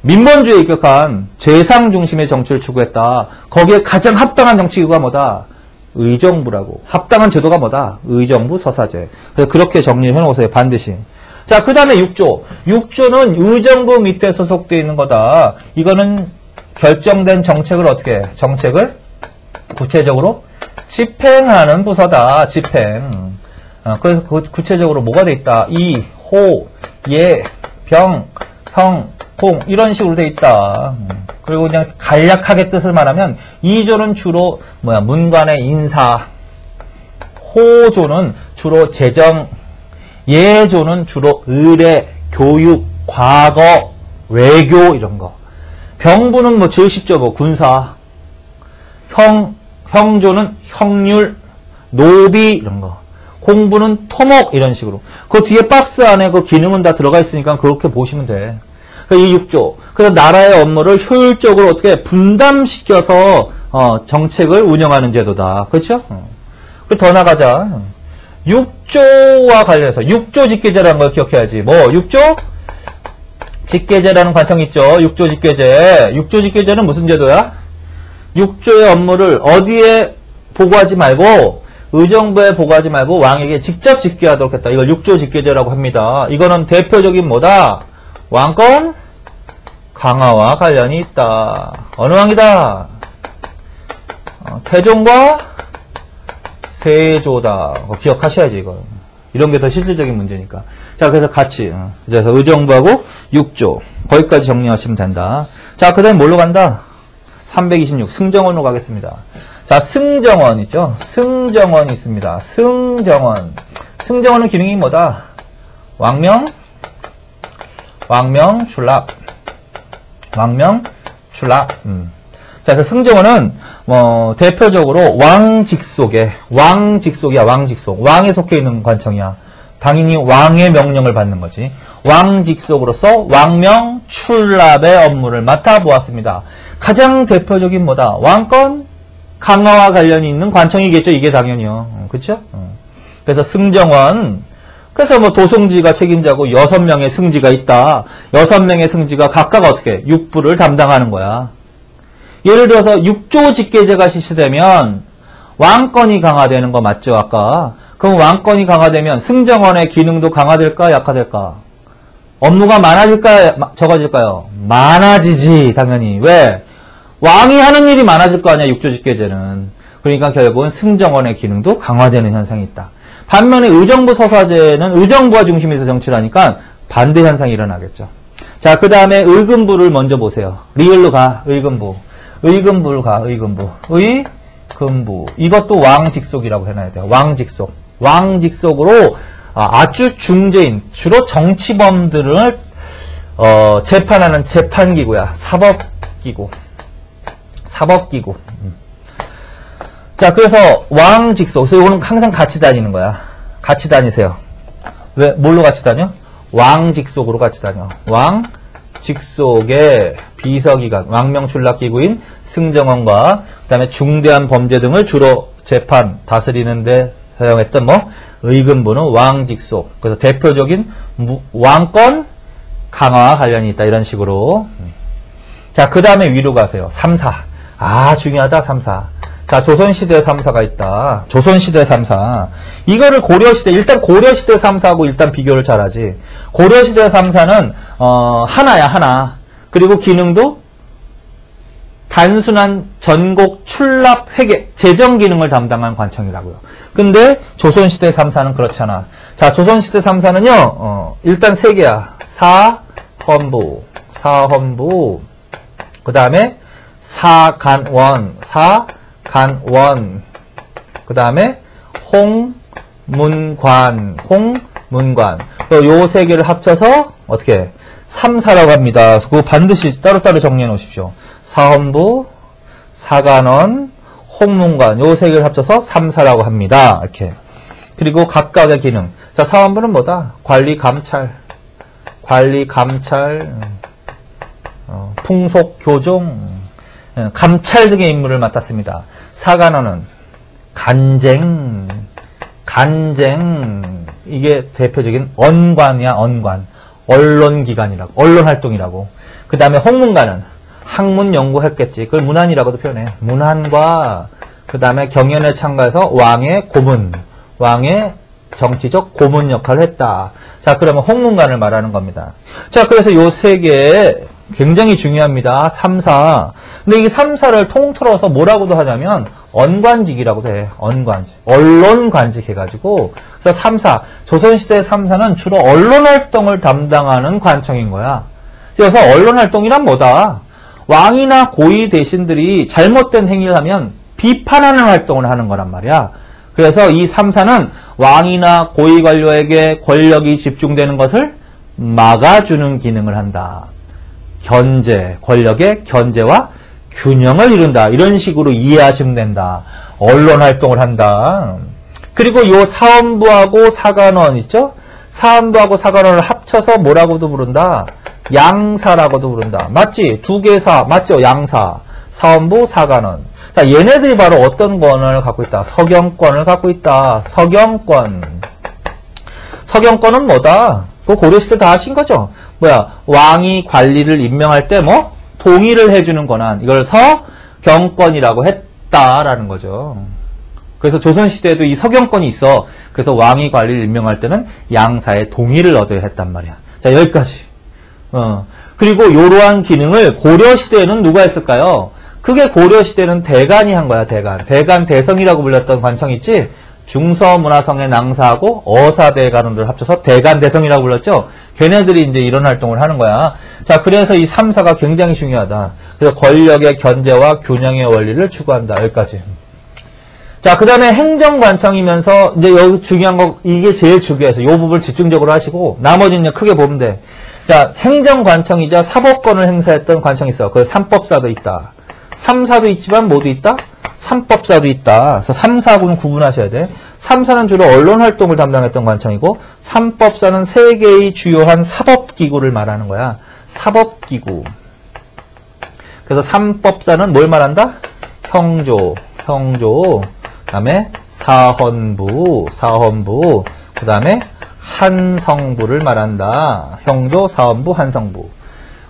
민본주의에 입각한 재상 중심의 정치를 추구했다. 거기에 가장 합당한 정치기구가 뭐다? 의정부라고. 합당한 제도가 뭐다? 의정부 서사제. 그래서 그렇게 정리를 해놓으세요. 반드시. 자, 그 다음에 6조. 6조는 의정부 밑에 소속되어 있는 거다. 이거는 결정된 정책을 어떻게 해? 정책을 구체적으로 집행하는 부서다. 집행. 그래서 구체적으로 뭐가 돼 있다? 이, 호, 예, 병, 형, 공 이런 식으로 돼 있다. 그리고 그냥 간략하게 뜻을 말하면 2조는 주로 문관의 인사, 호조는 주로 재정, 예조는 주로 의례, 교육, 과거, 외교 이런 거. 병부는 제일 쉽죠. 군사. 형조는 형률, 노비 이런 거. 공부는 토목 이런 식으로. 그 뒤에 박스 안에 그 기능은 다 들어가 있으니까 그렇게 보시면 돼. 이 6조. 그래서 나라의 업무를 효율적으로 어떻게 분담시켜서 정책을 운영하는 제도다. 그렇죠? 더 나가자. 6조와 관련해서 6조 직계제라는 걸 기억해야지. 6조? 직계제라는 관청이 있죠. 6조 직계제. 6조 직계제는 무슨 제도야? 6조의 업무를 어디에 보고하지 말고 의정부에 보고하지 말고 왕에게 직접 직계하도록 했다. 이걸 6조 직계제라고 합니다. 이거는 대표적인 뭐다? 왕권 강화와 관련이 있다. 어느 왕이다? 태종과 세조다. 기억하셔야지 이거. 이런 게 더 실질적인 문제니까. 자, 그래서 같이 그래서 의정부하고 6조 거기까지 정리하시면 된다. 자, 그 다음에 뭘로 간다? 326 승정원으로 가겠습니다. 자, 승정원 있죠? 승정원이 있습니다. 승정원. 승정원은 기능이 뭐다? 왕명, 출납. 자, 그래서 승정원은 대표적으로 왕직속이야. 왕직속. 왕에 속해 있는 관청이야. 당연히 왕의 명령을 받는 거지. 왕직속으로서 왕명, 출납의 업무를 맡아보았습니다. 가장 대표적인 뭐다? 왕권 강화와 관련이 있는 관청이겠죠. 이게 당연히요. 그쵸? 그래서 승정원. 그래서 도승지가 책임자고 6명의 승지가 있다. 6명의 승지가 각각 어떻게 6부를 담당하는 거야. 예를 들어서 6조 직계제가 실시되면 왕권이 강화되는 거 맞죠? 아까. 그럼 왕권이 강화되면 승정원의 기능도 강화될까? 약화될까? 업무가 많아질까? 적어질까요? 많아지지. 당연히. 왜? 왕이 하는 일이 많아질 거 아니야. 6조 직계제는. 그러니까 결국은 승정원의 기능도 강화되는 현상이 있다. 반면에 의정부 서사제는 의정부가 중심에서 정치를 하니까 반대 현상이 일어나겠죠. 자, 그 다음에 의금부를 먼저 보세요. 리을로 가. 의금부를 가. 의금부. 이것도 왕직속이라고 해놔야 돼요. 왕직속으로 아주 중재인, 주로 정치범들을 재판하는 재판기구야. 사법기구. 자, 그래서 왕직속. 그래서 이거는 항상 같이 다니는 거야. 같이 다니세요. 왜? 뭘로 같이 다녀? 왕직속으로 같이 다녀. 왕직속의 비서기관, 왕명출납기구인 승정원과 그 다음에 중대한 범죄 등을 주로 재판, 다스리는데 사용했던 의금부는 왕직속. 그래서 대표적인 왕권 강화와 관련이 있다. 이런 식으로. 자, 그 다음에 위로 가세요. 3사. 중요하다. 3사. 자, 조선시대 3사가 있다. 조선시대 3사. 이거를 고려시대, 일단 고려시대 3사하고 일단 비교를 잘하지. 고려시대 3사는, 하나야, 하나. 그리고 기능도 단순한 전곡 출납 회계 재정 기능을 담당한 관청이라고요. 근데 조선시대 3사는 그렇잖아. 자, 조선시대 3사는요, 일단 3개야. 사헌부, 그 다음에 사간원, 그 다음에 홍문관. 요 3개를 합쳐서 어떻게 3사라고 합니다. 그래서 그거 반드시 따로따로 정리해 놓으십시오. 사헌부, 사간원, 홍문관 요 3개를 합쳐서 3사라고 합니다. 이렇게. 그리고 각각의 기능. 자, 사헌부는 뭐다? 관리, 감찰, 풍속, 교종, 감찰 등의 임무를 맡았습니다. 사간원은 간쟁. 이게 대표적인 언관이야, 언관. 언론기관이라고, 언론활동이라고. 그 다음에 홍문관은 학문 연구했겠지. 그걸 문안이라고도 표현해. 문안과 그 다음에 경연에 참가해서 왕의 고문, 왕의 정치적 고문 역할을 했다. 자, 그러면 홍문관을 말하는 겁니다. 자, 그래서 요 3개 굉장히 중요합니다. 3사. 근데 이 3사를 통틀어서 뭐라고도 하냐면 언관직이라고도 해. 언관직. 언론관직 해가지고. 그래서 3사. 조선시대 3사는 주로 언론활동을 담당하는 관청인 거야. 그래서 언론활동이란 뭐다? 왕이나 고위 대신들이 잘못된 행위를 하면 비판하는 활동을 하는 거란 말이야. 그래서 이 3사는 왕이나 고위 관료에게 권력이 집중되는 것을 막아주는 기능을 한다. 견제, 권력의 견제와 균형을 이룬다. 이런 식으로 이해하시면 된다. 언론 활동을 한다. 그리고 요 사헌부하고 사간원 있죠? 사헌부하고 사간원을 합쳐서 뭐라고도 부른다? 양사라고도 부른다. 맞지? 2개 사, 맞죠? 양사. 사헌부, 사간원. 자, 얘네들이 바로 어떤 권을 갖고 있다? 서경권을 갖고 있다. 서경권. 서경권은 뭐다? 그거 고려시대 다 하신 거죠? 왕이 관리를 임명할 때 동의를 해주는 권한. 이걸 서경권이라고 했다라는 거죠. 그래서 조선시대에도 이 서경권이 있어. 그래서 왕이 관리를 임명할 때는 양사의 동의를 얻어야 했단 말이야. 자, 여기까지. 그리고 이러한 기능을 고려시대에는 누가 했을까요? 그게 고려시대는 대간이 한 거야, 대간. 대간 대성이라고 불렸던 관청이 있지? 중서문화성의 낭사하고 어사대간원들 합쳐서 대간대성이라고 불렀죠? 걔네들이 이제 이런 활동을 하는 거야. 자, 그래서 이 3사가 굉장히 중요하다. 그래서 권력의 견제와 균형의 원리를 추구한다. 여기까지. 자, 그 다음에 행정관청이면서, 이제 여기 중요한 거, 이게 제일 중요해서, 이 부분을 집중적으로 하시고, 나머지는 그냥 크게 보면 돼. 자, 행정관청이자 사법권을 행사했던 관청이 있어. 그래서 삼법사도 있다. 3사도 있지만 모두 있다? 삼법사도 있다. 그래서 3사하고는 구분하셔야 돼. 3사는 주로 언론활동을 담당했던 관청이고, 삼법사는 3개의 주요한 사법기구를 말하는 거야. 사법기구. 그래서 삼법사는 뭘 말한다? 형조. 그 다음에 사헌부, 그 다음에 한성부를 말한다. 형조, 사헌부, 한성부.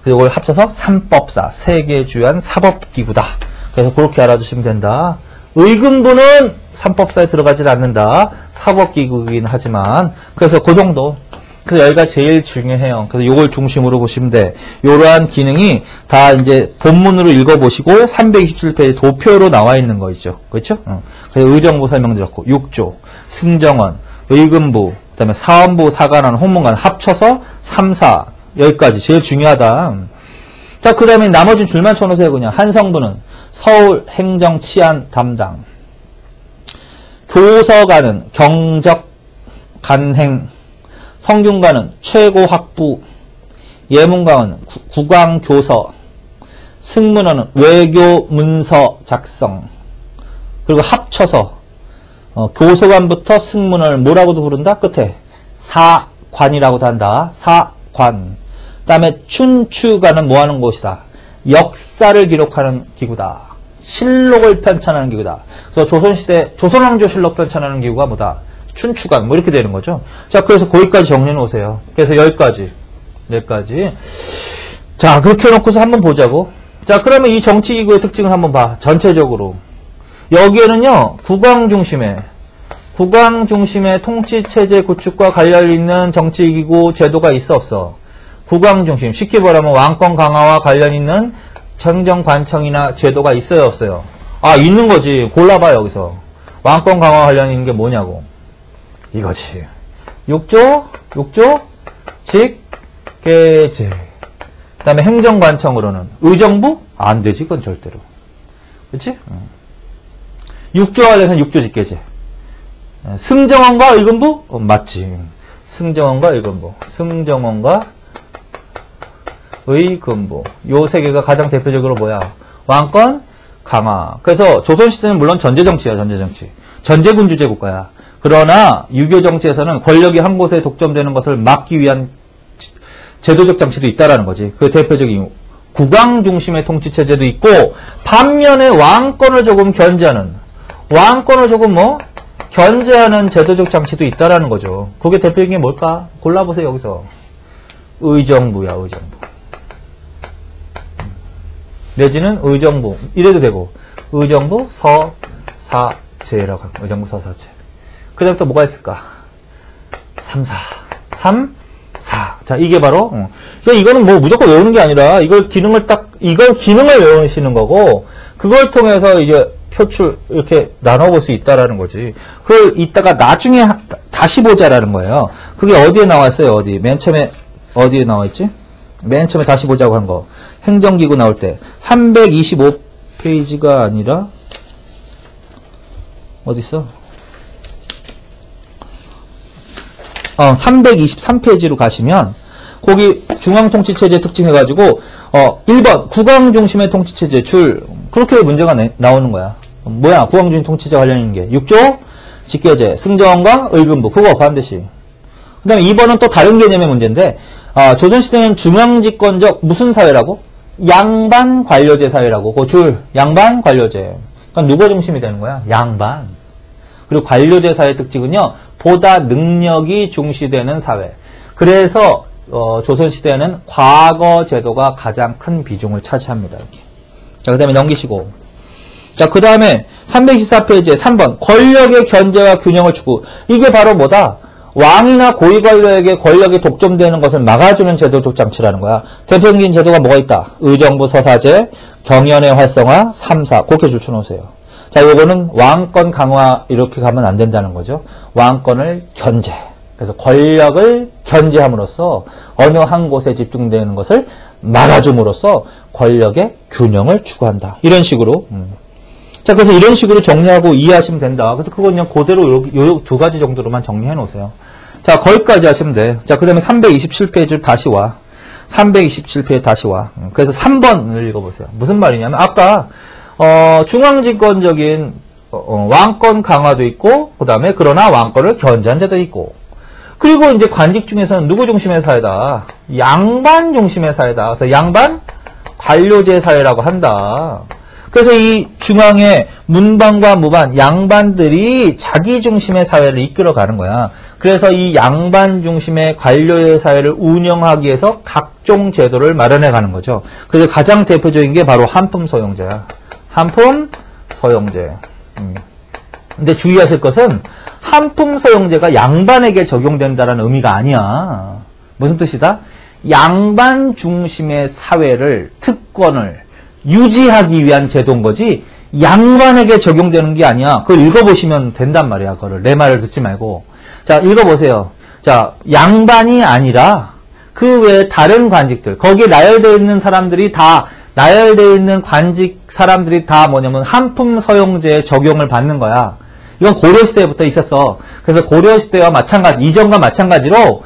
이걸 합쳐서 삼법사, 3개의 주요한 사법기구다. 그래서 그렇게 알아두시면 된다. 의금부는 삼법사에 들어가질 않는다. 사법기구이긴 하지만. 그래서 그 정도. 그래서 여기가 제일 중요해요. 그래서 이걸 중심으로 보시면 돼. 이러한 기능이 다 이제 본문으로 읽어보시고 327페이지 도표로 나와 있는 거 있죠. 그렇죠? 그래서 의정부 설명드렸고 6조, 승정원, 의금부, 그 다음에 사헌부, 사간원, 홍문관 합쳐서 3사. 여기까지 제일 중요하다. 자, 그 다음에 나머지 줄만 쳐놓으세요. 그냥 한성부는 서울 행정 치안 담당, 교서관은 경적 간행, 성균관은 최고학부, 예문관은 국왕교서, 승문원은 외교문서 작성. 그리고 합쳐서 교서관부터 승문원을 뭐라고도 부른다? 끝에 사관이라고도 한다. 사관. 그 다음에 춘추관은 뭐하는 곳이다? 역사를 기록하는 기구다. 실록을 편찬하는 기구다. 그래서 조선시대 조선왕조실록 편찬하는 기구가 뭐다? 춘추관 뭐 이렇게 되는 거죠. 자, 그래서 거기까지 정리해 놓으세요. 그래서 여기까지. 자, 그렇게 해놓고서 한번 보자고. 자, 그러면 이 정치기구의 특징을 한번 봐. 전체적으로. 여기에는요, 국왕 중심의 통치체제 구축과 관련 있는 정치기구 제도가 있어 없어? 국왕 중심. 쉽게 말하면 왕권 강화와 관련 있는 행정관청이나 제도가 있어요, 없어요? 아, 있는 거지. 골라봐요, 여기서. 왕권 강화 관련 있는 게 뭐냐고. 이거지. 6조, 직계제. 그 다음에 행정관청으로는 의정부? 안 되지, 그건 절대로. 그치? 6조 관련해서는 6조 직계제. 승정원과 의금부? 맞지. 승정원과 의금부. 승정원과 의금부. 요 세 개가 가장 대표적으로 뭐야? 왕권 강화. 그래서 조선시대는 물론 전제정치야, 전제정치. 전제군주제 국가야. 그러나 유교 정치에서는 권력이 한 곳에 독점되는 것을 막기 위한 제도적 장치도 있다라는 거지. 그 대표적인 이유. 국왕 중심의 통치체제도 있고, 반면에 왕권을 조금 견제하는, 견제하는 제도적 장치도 있다라는 거죠. 그게 대표적인 게 뭘까? 골라보세요, 여기서. 의정부야, 의정부. 내지는 의정부. 이래도 되고, 의정부 서사제라고 합니다. 의정부 서사제. 그 다음부터 뭐가 있을까? 3, 4. 자, 이게 바로, 이거는 뭐 무조건 외우는 게 아니라, 이걸 기능을 외우시는 거고, 그걸 통해서 이제 표출, 이렇게 나눠볼 수 있다라는 거지. 그걸 이따가 나중에 다시 보자라는 거예요. 그게 어디에 나와 있어요, 어디? 맨 처음에, 어디에 나와 있지? 맨 처음에 다시 보자고 한 거. 행정기구 나올 때. 325페이지가 아니라, 어딨어? 323페이지로 가시면 거기 중앙통치체제 특징 해가지고 1번 국왕 중심의 통치체제 줄 그렇게 문제가 나오는 거야. 뭐야? 국왕 중심 통치제 관련 있는 게 6조 직계제 승정원과 의금부 그거 반드시. 그 다음에 2번은 또 다른 개념의 문제인데 조선시대는 중앙집권적 무슨 사회라고? 양반 관료제 사회라고. 그 줄 양반 관료제. 그러니까 누가 중심이 되는 거야? 양반. 그리고 관료제 사회의 특징은요. 보다 능력이 중시되는 사회. 그래서 조선시대에는 과거 제도가 가장 큰 비중을 차지합니다. 이렇게. 자, 그 다음에 넘기시고. 자, 그 다음에 324페이지에 3번 권력의 견제와 균형을 추구. 이게 바로 뭐다? 왕이나 고위관료에게 권력이 독점되는 것을 막아주는 제도적 장치라는 거야. 대표적인 제도가 뭐가 있다? 의정부 서사제, 경연의 활성화, 3, 4. 그렇게 줄쳐놓으세요. 자, 요거는 왕권 강화 이렇게 가면 안 된다는 거죠. 왕권을 견제. 그래서 권력을 견제함으로써 어느 한 곳에 집중되는 것을 막아줌으로써 권력의 균형을 추구한다. 이런 식으로. 자, 그래서 이런 식으로 정리하고 이해하시면 된다. 그래서 그건 그냥 그대로 요 두 가지 정도로만 정리해 놓으세요. 자, 거기까지 하시면 돼. 자, 그 다음에 327페이지를 다시 와. 327페이지 다시 와. 그래서 3번을 읽어보세요. 무슨 말이냐면 아까 중앙집권적인 왕권 강화도 있고 그 다음에 그러나 왕권을 견제한 제도 있고 그리고 이제 관직 중에서는 누구 중심의 사회다? 양반 중심의 사회다. 그래서 양반 관료제 사회라고 한다. 그래서 이 중앙의 문반과 무반 양반들이 자기 중심의 사회를 이끌어가는 거야. 그래서 이 양반 중심의 관료의 사회를 운영하기 위해서 각종 제도를 마련해 가는 거죠. 그래서 가장 대표적인 게 바로 한품서용제야. 한품서용제. 근데 주의하실 것은 한품서용제가 양반에게 적용된다는 의미가 아니야. 무슨 뜻이다? 양반 중심의 사회를, 특권을 유지하기 위한 제도인 거지 양반에게 적용되는 게 아니야. 그걸 읽어보시면 된단 말이야. 그거를 내 말을 듣지 말고. 자, 읽어보세요. 자, 양반이 아니라 그 외에 다른 관직들, 거기에 나열되어 있는 사람들이 다 나열되어 있는 관직 사람들이 다 뭐냐면 한품서용제에 적용을 받는 거야. 이건 고려시대부터 있었어. 그래서 고려시대와 마찬가지, 이전과 마찬가지로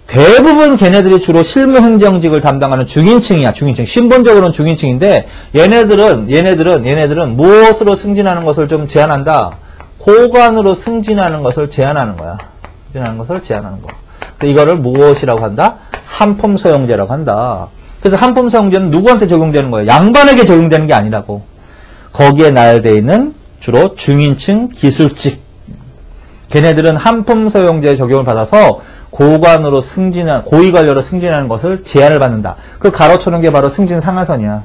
대부분 걔네들이 주로 실무행정직을 담당하는 중인층이야. 중인층. 신분적으로는 중인층인데 얘네들은 무엇으로 승진하는 것을 좀 제한한다? 고관으로 승진하는 것을 제한하는 거야. 승진하는 것을 제한하는 거. 이거를 무엇이라고 한다? 한품서용제라고 한다. 그래서 한품서용제는 누구한테 적용되는 거예요? 양반에게 적용되는 게 아니라고. 거기에 나열되어 있는 주로 중인층 기술직. 걔네들은 한품서용제에 적용을 받아서 고관으로 승진한, 고위관료로 승진하는 것을 제한을 받는다. 그 가로쳐놓은 게 바로 승진 상한선이야.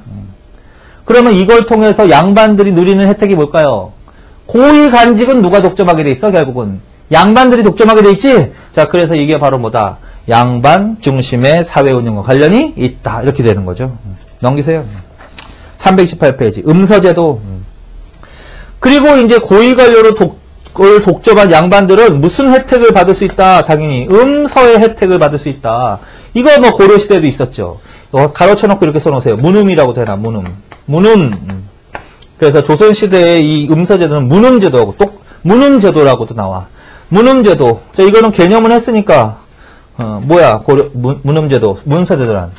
그러면 이걸 통해서 양반들이 누리는 혜택이 뭘까요? 고위관직은 누가 독점하게 돼 있어? 결국은 양반들이 독점하게 돼 있지? 자, 그래서 이게 바로 뭐다? 양반 중심의 사회 운영과 관련이 있다. 이렇게 되는 거죠. 넘기세요. 328페이지. 음서제도. 그리고 이제 고위관료로 독점한 양반들은 무슨 혜택을 받을 수 있다? 당연히 음서의 혜택을 받을 수 있다. 이거 뭐 고려시대에도 있었죠. 가로쳐놓고 이렇게 써놓으세요. 문음이라고 되나? 문음. 그래서 조선시대의 이 음서제도는 문음제도하고 문음제도라고도 나와. 문음제도. 자, 이거는 개념을 했으니까 뭐야? 문음제도, 문서제도란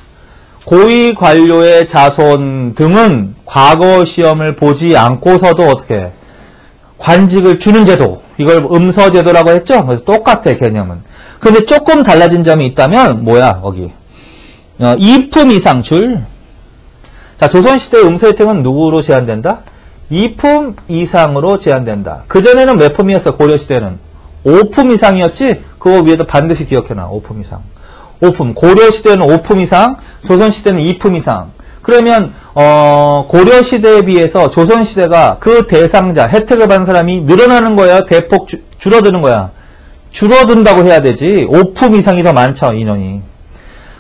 고위 관료의 자손 등은 과거 시험을 보지 않고서도 어떻게 관직을 주는 제도. 이걸 음서제도라고 했죠? 그래서 똑같아, 개념은. 근데 조금 달라진 점이 있다면 뭐야? 거기 2품 이상 줄. 자, 조선시대의 음서 혜택은 누구로 제한된다? 2품 이상으로 제한된다. 그전에는 몇 품이었어? 고려시대는 5품 이상이었지? 그거 위에도 반드시 기억해놔. 5품 이상. 5품. 고려시대는 5품 이상, 조선시대는 2품 이상. 그러면 고려시대에 비해서 조선시대가 그 대상자, 혜택을 받는 사람이 늘어나는 거야? 대폭 줄어드는 거야? 줄어든다고 해야 되지. 5품 이상이 더 많죠, 인원이.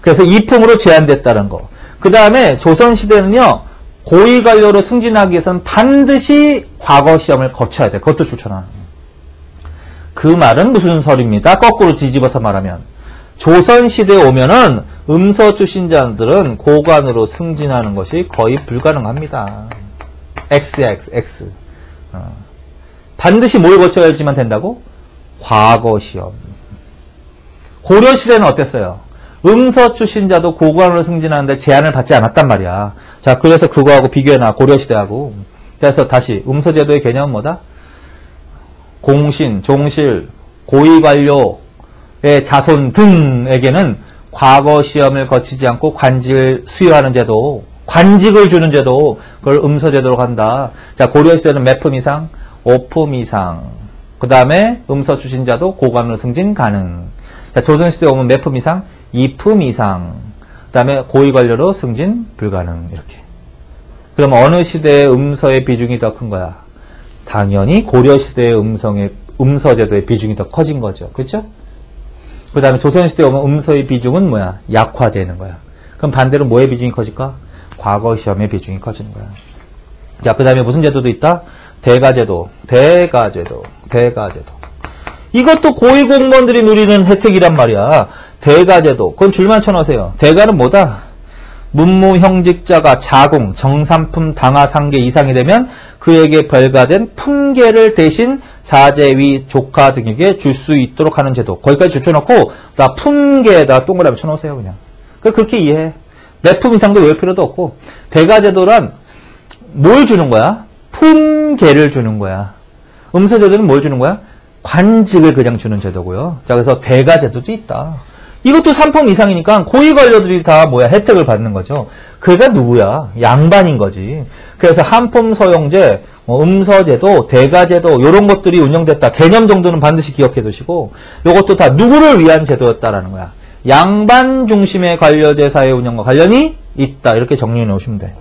그래서 2품으로 제한됐다는 거. 그 다음에 조선시대는요, 고위관료로 승진하기 위해서는 반드시 과거 시험을 거쳐야 돼. 그것도 좋잖아. 그 말은 무슨 설입니다. 거꾸로 뒤집어서 말하면. 조선시대에 오면은 음서 출신자들은 고관으로 승진하는 것이 거의 불가능합니다. X. 반드시 뭘 거쳐야지만 된다고? 과거 시험. 고려시대는 어땠어요? 음서 출신자도 고관으로 승진하는데 제한을 받지 않았단 말이야. 자, 그래서 그거하고 비교해놔. 고려시대하고. 그래서 다시 음서제도의 개념은 뭐다? 공신, 종실, 고위관료의 자손 등에게는 과거 시험을 거치지 않고 관직을 수여하는 제도, 관직을 주는 제도, 그걸 음서제도로 간다. 자, 고려시대는 몇 품 이상? 5품 이상. 그 다음에 음서 출신자도 고관으로 승진 가능. 자, 조선시대에 오면 몇 품 이상? 2품 이상. 그 다음에 고위관료로 승진 불가능. 이렇게. 그럼 어느 시대의 음서의 비중이 더 큰 거야? 당연히 고려시대의 음서제도의 비중이 더 커진 거죠. 그렇죠? 그 다음에 조선시대에 오면 음서의 비중은 뭐야? 약화되는 거야. 그럼 반대로 뭐의 비중이 커질까? 과거 시험의 비중이 커지는 거야. 자, 그 다음에 무슨 제도도 있다? 대가제도. 이것도 고위공무원들이 누리는 혜택이란 말이야. 대가제도. 그건 줄만 쳐놓으세요. 대가는 뭐다? 문무형직자가 자궁, 정삼품 당하상계 이상이 되면 그에게 별가된 품계를 대신 자제위, 조카 등에게 줄 수 있도록 하는 제도. 거기까지 줄쳐놓고 나 품계에다 동그라미 쳐놓으세요. 그냥. 그렇게 이해해. 몇 품 이상도 외울 필요도 없고. 대가제도란 뭘 주는 거야? 품계를 주는 거야. 음서제도는 뭘 주는 거야? 관직을 그냥 주는 제도고요. 자, 그래서 대가제도도 있다. 이것도 3품 이상이니까 고위관료들이 다 뭐야? 혜택을 받는 거죠. 그가 누구야? 양반인 거지. 그래서 한품 서용제, 음서제도, 대가제도 이런 것들이 운영됐다. 개념 정도는 반드시 기억해 두시고 이것도 다 누구를 위한 제도였다라는 거야. 양반 중심의 관료제 사회 운영과 관련이 있다. 이렇게 정리해 놓으시면 돼.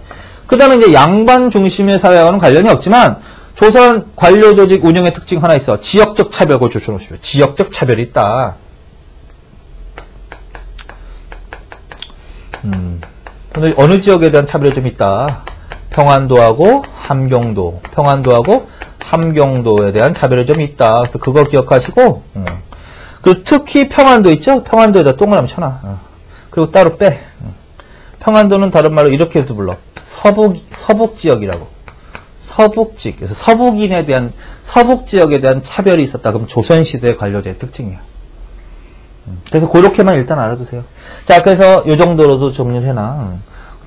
그 다음에 이제 양반 중심의 사회와는 관련이 없지만 조선 관료 조직 운영의 특징 하나 있어. 지역적 차별. 그걸 줄여놓으십시오. 지역적 차별이 있다. 근데 어느 지역에 대한 차별이 좀 있다. 평안도하고 함경도. 평안도하고 함경도에 대한 차별이 좀 있다. 그래서 그거 기억하시고, 그 특히 평안도 있죠? 평안도에다 동그라미 쳐놔. 그리고 따로 빼. 평안도는 다른 말로 이렇게도 불러. 서북 지역이라고. 서북직. 그래서 서북인에 대한, 서북 지역에 대한 차별이 있었다. 그럼 조선시대 관료제의 특징이야. 그래서 그렇게만 일단 알아두세요. 자, 그래서 요 정도로도 정리를 해놔.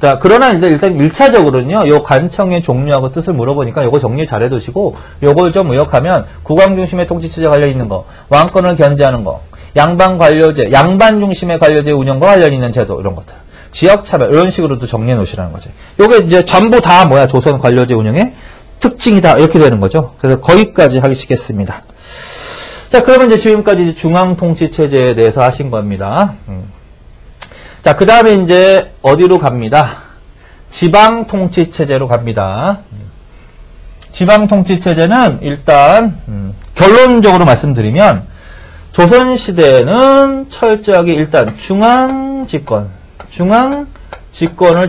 자, 그러나 일단 1차적으로는요, 요 관청의 종류하고 뜻을 물어보니까 요거 정리 잘 해두시고, 요걸 좀 의역하면, 국왕 중심의 통치체제 관련 있는 거, 왕권을 견제하는 거, 양반 관료제, 양반 중심의 관료제 운영과 관련 있는 제도, 이런 것들. 지역차별, 이런 식으로도 정리해 놓으시라는 거지. 요게 이제 전부 다 뭐야, 조선 관료제 운영의 특징이다. 이렇게 되는 거죠. 그래서 거기까지 하시겠습니다. 자, 그러면 이제 지금까지 중앙통치체제에 대해서 하신 겁니다. 자, 그 다음에 이제 어디로 갑니다? 지방통치체제로 갑니다. 지방통치체제는 일단 결론적으로 말씀드리면 조선시대에는 철저하게 일단 중앙집권을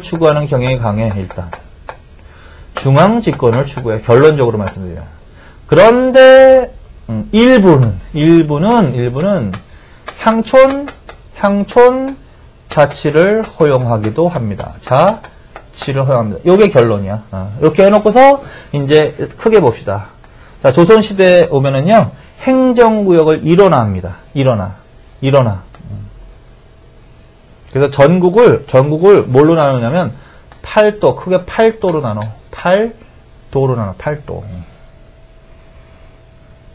추구하는 경향이 강해. 일단 중앙집권을 추구해. 결론적으로 말씀드려요. 그런데 일부는 향촌 자치를 허용하기도 합니다. 자치를 허용합니다. 요게 결론이야. 이렇게 해놓고서 이제 크게 봅시다. 자, 조선시대에 오면은요, 행정구역을 일원화합니다. 일원화. 그래서 전국을 뭘로 나누냐면, 8도, 크게 8도로 나눠. 8도.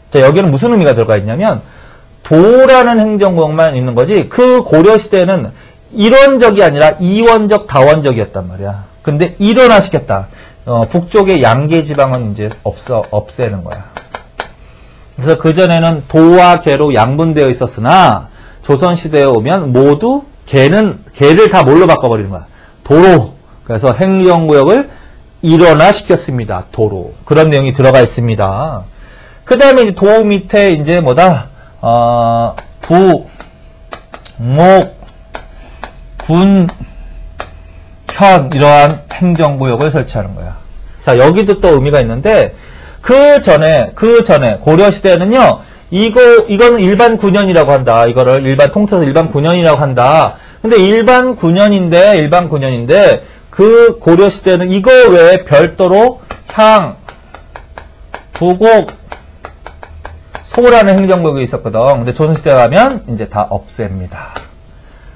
자, 여기는 무슨 의미가 들어가 있냐면, 도라는 행정구역만 있는 거지, 그 고려시대에는 일원적이 아니라 이원적, 다원적이었단 말이야. 근데 일원화시켰다. 북쪽의 양계 지방은 이제 없애는 거야. 그래서 그전에는 도와 계로 양분되어 있었으나, 조선시대에 오면 모두 개를 다 뭘로 바꿔버리는 거야? 도로. 그래서 행정구역을 일원화시켰습니다. 도로. 그런 내용이 들어가 있습니다. 그 다음에 이제 도 밑에 이제 뭐다? 부, 목, 군, 현, 이러한 행정구역을 설치하는 거야. 자, 여기도 또 의미가 있는데, 그 전에, 고려시대에는요, 이거는 일반 군현이라고 한다. 이거를 일반 통째서 일반 군현이라고 한다. 근데 일반 군현인데, 그 고려시대는 이거 외에 별도로 향, 부곡, 소라는 행정구역이 있었거든. 근데 조선시대에 가면 이제 다 없앱니다.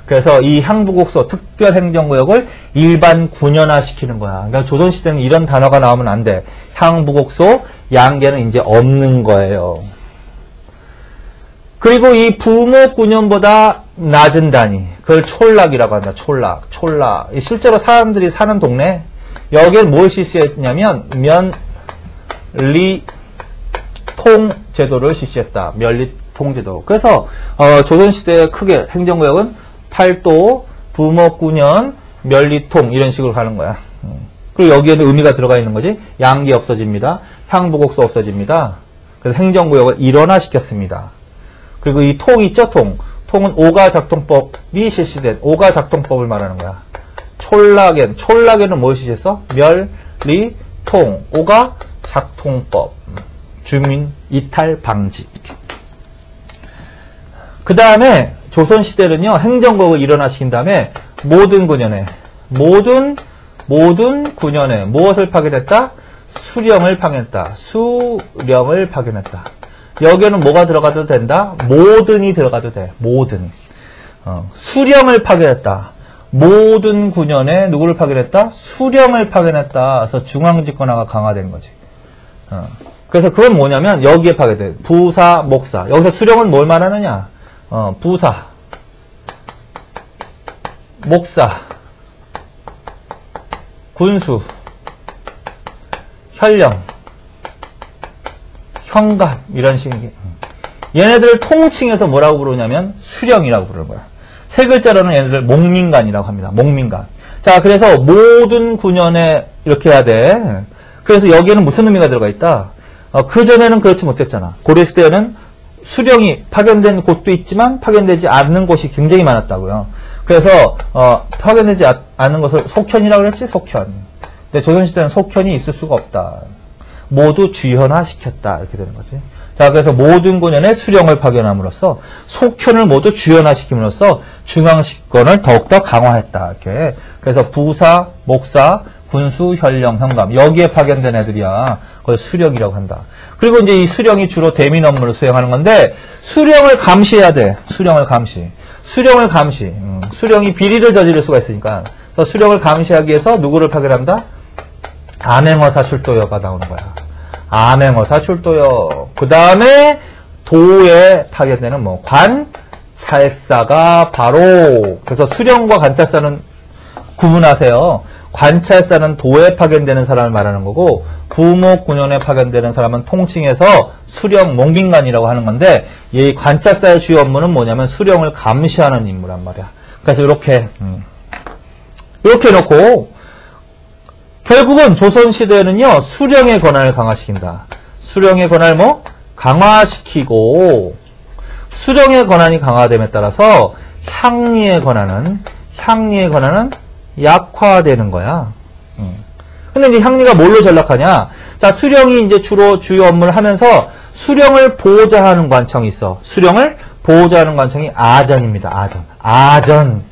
그래서 이 향부곡소 특별 행정구역을 일반 군현화시키는 거야. 그러니까 조선시대는 이런 단어가 나오면 안 돼. 향부곡소, 양계는 이제 없는 거예요. 그리고 이 부목군현보다 낮은 단위, 그걸 촌락이라고 한다. 촌락. 실제로 사람들이 사는 동네, 여기에 뭘 실시했냐면 면리통제도를 실시했다. 면리통제도. 그래서 조선시대의 크게 행정구역은 8도, 부목군현, 면리통 이런 식으로 가는 거야. 그리고 여기에는 의미가 들어가 있는 거지. 양계 없어집니다. 향부곡소 없어집니다. 그래서 행정구역을 일원화시켰습니다. 그리고 이 통 있죠, 통. 통은 오가작통법이 실시된 오가작통법을 말하는 거야. 촐락에는 뭘 실시했어? 멸리통, 오가작통법. 주민 이탈 방지. 그 다음에 조선시대는요, 행정구역을 일원화시킨 다음에 모든 군현에 무엇을 파견했다? 수령을 파견했다. 여기에는 뭐가 들어가도 된다? 모든이 들어가도 돼. 모든. 수령을 파견했다. 모든 군현에 누구를 파견했다? 수령을 파견했다. 그래서 중앙집권화가 강화된 거지. 그래서 그건 뭐냐면 여기에 파견돼. 부사, 목사. 여기서 수령은 뭘 말하느냐? 부사, 목사, 군수, 현령, 현갑 이런 식의 얘네들을 통칭해서 뭐라고 부르냐면 수령이라고 부르는 거야. 세 글자로는 얘네들 목민관이라고 합니다. 목민관. 자, 그래서 모든 군현에 이렇게 해야 돼. 그래서 여기에는 무슨 의미가 들어가 있다? 그전에는 그렇지 못했잖아. 고려시대에는 수령이 파견된 곳도 있지만 파견되지 않는 곳이 굉장히 많았다고요. 그래서 파견되지 않는 것을 속현이라고 그랬지? 속현. 근데 조선시대는 속현이 있을 수가 없다. 모두 주현화시켰다. 이렇게 되는 거지. 자, 그래서 모든 군현에 수령을 파견함으로써 속현을 모두 주현화시킴으로써 중앙집권을 더욱더 강화했다. 이렇게. 그래서 부사, 목사, 군수, 현령, 현감 여기에 파견된 애들이야. 그걸 수령이라고 한다. 그리고 이제 이 수령이 주로 대민 업무를 수행하는 건데 수령을 감시해야 돼. 수령을 감시. 수령이 비리를 저지를 수가 있으니까. 그래서 수령을 감시하기 위해서 누구를 파견한다? 암행어사 출도여가 나오는 거야. 암행어사 출도여. 그 다음에 도에 파견되는 뭐 관찰사가 바로. 그래서 수령과 관찰사는 구분하세요. 관찰사는 도에 파견되는 사람을 말하는 거고 부목군현에 파견되는 사람은 통칭해서 수령 목민관이라고 하는 건데 이 관찰사의 주요 업무는 뭐냐면 수령을 감시하는 임무란 말이야. 그래서 이렇게 놓고 결국은 조선시대에는요 수령의 권한을 강화시킨다. 수령의 권한을 강화시키고 수령의 권한이 강화됨에 따라서 향리의 권한은 약화되는 거야. 근데 이제 향리가 뭘로 전락하냐? 자, 수령이 이제 주로 주요 업무를 하면서 수령을 보호자 하는 관청이 있어. 수령을 보호자 하는 관청이 아전입니다. 아전.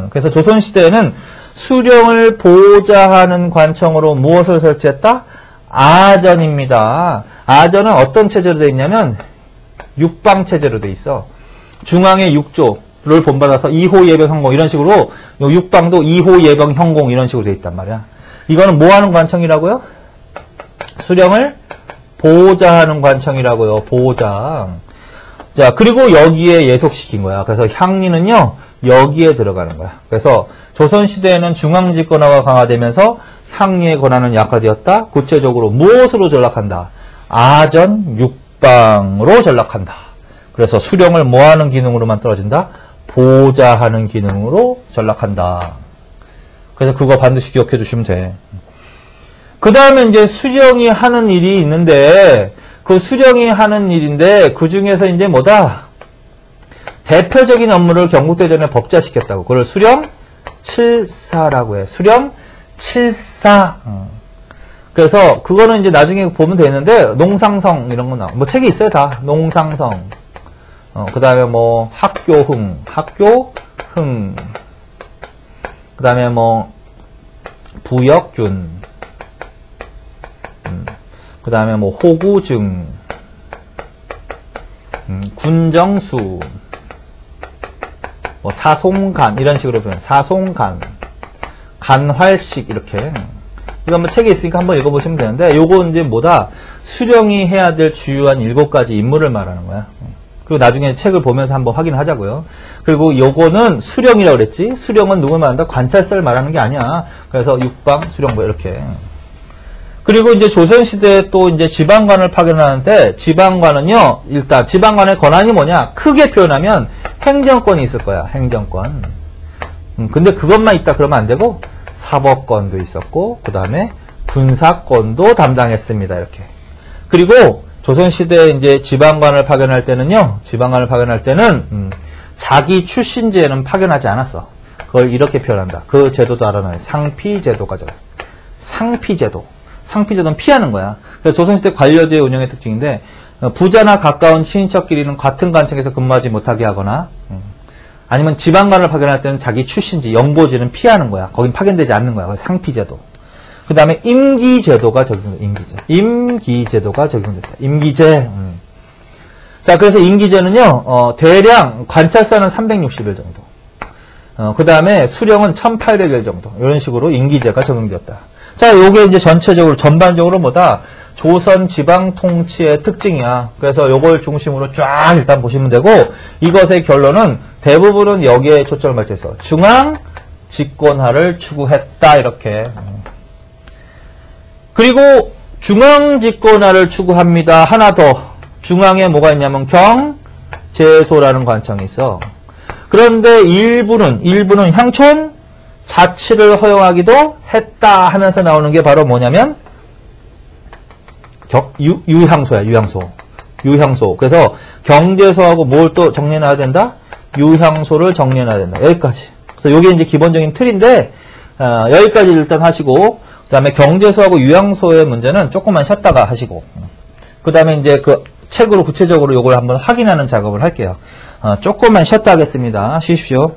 그래서 조선시대에는 수령을 보호자 하는 관청으로 무엇을 설치했다? 아전입니다. 아전은 어떤 체제로 되어 있냐면 육방 체제로 되어 있어. 중앙에 6조를 본받아서 2호 예병 형공 이런 식으로 육방도 2호 예병 형공 이런 식으로 되어 있단 말이야. 이거는 뭐 하는 관청이라고요? 수령을 보호자 하는 관청이라고요. 보호자. 자, 그리고 여기에 예속시킨 거야. 그래서 향리는요, 여기에 들어가는 거야. 그래서 조선시대에는 중앙집권화가 강화되면서 향리의 권한은 약화되었다. 구체적으로 무엇으로 전락한다? 아전, 육방으로 전락한다. 그래서 수령을 뭐하는 기능으로만 떨어진다? 보호자하는 기능으로 전락한다. 그래서 그거 반드시 기억해 주시면 돼. 그 다음에 이제 수령이 하는 일이 있는데, 그 수령이 하는 일인데, 그 중에서 이제 뭐다? 대표적인 업무를 경국대전에 법자시켰다고. 그걸 수령 7사라고 해. 수령 7사. 그래서 그거는 이제 나중에 보면 되는데, 농상성 이런 거 나와. 뭐 책이 있어요, 다. 농상성. 그 다음에 뭐 학교흥. 그 다음에 뭐 부역균. 그 다음에 뭐 호구증, 군정수, 뭐 사송간 이런 식으로 표현. 사송간, 간활식 이렇게. 이거 한번 책에 있으니까 한번 읽어보시면 되는데, 요거 이제 뭐다? 수령이 해야 될 주요한 7가지 임무를 말하는 거야. 그리고 나중에 책을 보면서 한번 확인하자고요. 그리고 요거는 수령이라고 그랬지? 수령은 누굴 말한다? 관찰사를 말하는 게 아니야. 그래서 육방, 수령 뭐 이렇게. 그리고 이제 조선시대에 또 이제 지방관을 파견하는데, 지방관은요, 일단 지방관의 권한이 뭐냐? 크게 표현하면 행정권이 있을 거야. 행정권. 근데 그것만 있다 그러면 안 되고, 사법권도 있었고, 그 다음에 군사권도 담당했습니다. 이렇게. 그리고 조선시대에 이제 지방관을 파견할 때는요, 자기 출신지에는 파견하지 않았어. 그걸 이렇게 표현한다. 그 제도도 알아놔요. 상피제도가 상피제도. 상피제도는 피하는 거야. 그래서 조선시대 관료제의 운영의 특징인데, 부자나 가까운 친인척끼리는 같은 관청에서 근무하지 못하게 하거나, 아니면 지방관을 파견할 때는 자기 출신지, 영보지는 피하는 거야. 거긴 파견되지 않는 거야. 상피제도. 그 다음에 임기제도가 적용된다. 임기제도가 적용된다. 임기제. 자, 그래서 임기제는요, 대략 관찰사는 360일 정도. 그 다음에 수령은 1800일 정도. 이런 식으로 임기제가 적용되었다. 자, 요게 이제 전반적으로 뭐다? 조선 지방 통치의 특징이야. 그래서 요걸 중심으로 쫙 일단 보시면 되고, 이것의 결론은 대부분은 여기에 초점을 맞춰서 중앙 집권화를 추구했다. 이렇게. 그리고 중앙 집권화를 추구합니다. 하나 더. 중앙에 뭐가 있냐면 경제소라는 관청이 있어. 그런데 일부는 향촌 자치를 허용하기도 했다 하면서 나오는 게 바로 뭐냐면 유향소야. 유향소. 그래서 경제소하고 뭘 또 정리해놔야 된다? 유향소를 정리해놔야 된다. 여기까지. 그래서 이게 이제 기본적인 틀인데, 여기까지 일단 하시고, 그 다음에 경제소하고 유향소의 문제는 조금만 쉬었다가 하시고, 그 다음에 이제 그 책으로 구체적으로 이걸 한번 확인하는 작업을 할게요. 조금만 쉬었다 하겠습니다. 쉬십시오.